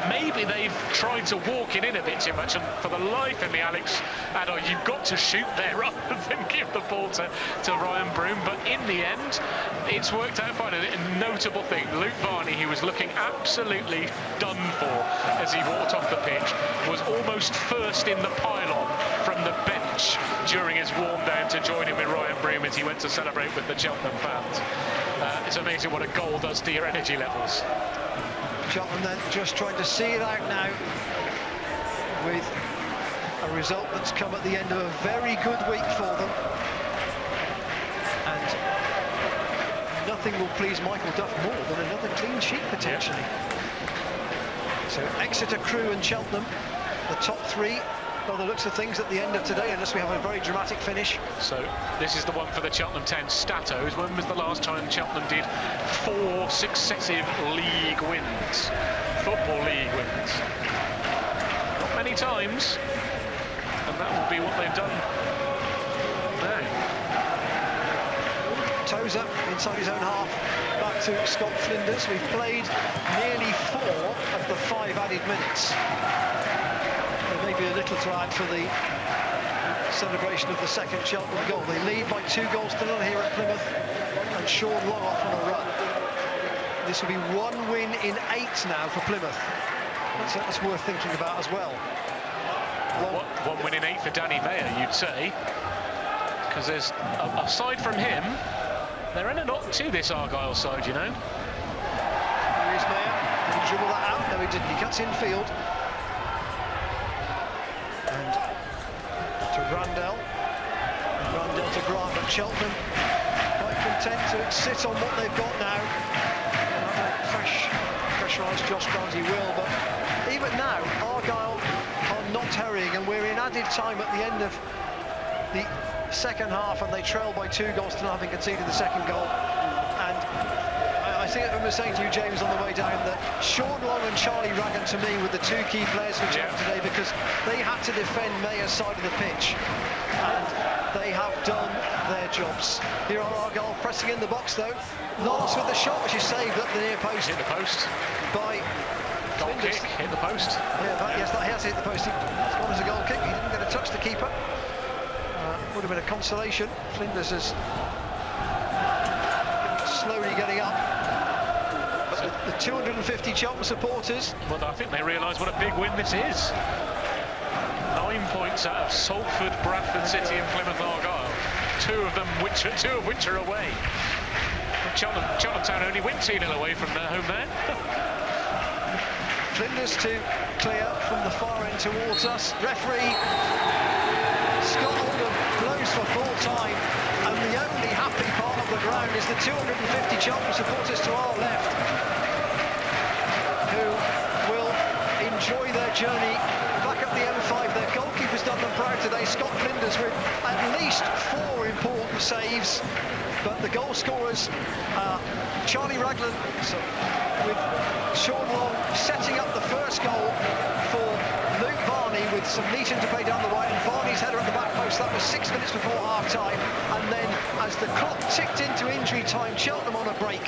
Maybe they've tried to walk it in a bit too much, and for the life of me, Alex, you've got to shoot there rather than give the ball to Ryan Broom. But in the end, it's worked out fine. A notable thing, Luke Varney, who was looking absolutely done for as he walked off the pitch, was almost first in the pylon from the bench during his warm down to join in with Ryan Broom as he went to celebrate with the Cheltenham fans. It's amazing what a goal does to your energy levels. Cheltenham then just trying to see it out now with a result that's come at the end of a very good week for them, and nothing will please Michael Duff more than another clean sheet potentially. Yeah. So Exeter, Crewe and Cheltenham, the top 3 by the looks of things at the end of today, unless we have a very dramatic finish. So this is the one for the Cheltenham Town Statos. When was the last time Cheltenham did 4 successive league wins? Football league wins. Not many times, and that will be what they've done now. Toes up inside his own half, back to Scott Flinders. We've played nearly 4 of the 5 added minutes. There may be a little to add for the celebration of the second Cheltenham goal. They lead by 2-0 here at Plymouth, and Sean Long off on a run. This will be 1 win in 8 now for Plymouth. That's worth thinking about as well. One win in 8 for Danny Mayer, you'd say, because there's aside from him, they're in a not to this Argyle side, you know. Here is Mayer. Did he dribble that out? No, he didn't. He cuts in field. And to Randall. And Randall to Grant. But Cheltenham quite content to sit on what they've got now. Pressurise Josh Barnes, he will, but even now, Argyle are not hurrying, and we're in added time at the end of the second half, and they trail by 2 goals to nothing, conceded the second goal. And I think I was saying to you, James, on the way down, that Sean Long and Charlie Raggan, to me, were the 2 key players for Cheltenham today, because they had to defend Mayer's side of the pitch, and they have done their jobs. Here are Argyle pressing in the box, though. Lance with the shot, which is saved at the near post. Hit the post. By goal kick, hit the post. Yeah, yes, that has hit the post. As well as a goal kick, he didn't get a touch, the keeper. Would have been a consolation. Flinders is slowly getting up. But the 250 Cheltenham supporters... Well, I think they realise what a big win this is. 9 points out of Salford, Bradford City and Plymouth Argyle. Two of which are away. Cheltenham Town only win 2-0 away from their home there. Flinders to clear from the far end towards us. Referee Scott Oldham blows for full time, and the only happy part of the ground is the 250 Cheltenham supporters to our left, who will enjoy their journey back up the M5. Their goalkeeper's done them proud today. Scott Flinders with at least 4 important saves, but the goal scorers, Charlie Raglan with Sean Long setting up the first goal for Luke Varney with some meat to play down the right, and Varney's header at the back post. That was 6 minutes before half-time. And then, as the clock ticked into injury time, Cheltenham on a break.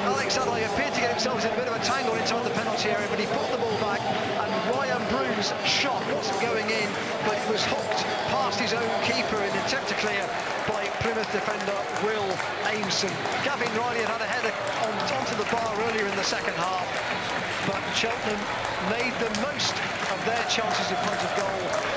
Alex Adlai appeared to get himself in a bit of a tangle inside the penalty area, but he put the ball back, and Ryan Broome's shot wasn't going in, but it was hooked past his own keeper in an attempt to clear by Plymouth defender Will Aimson. Gavin Riley had a header onto the bar earlier in the second half, but Cheltenham made the most of their chances in front of goal.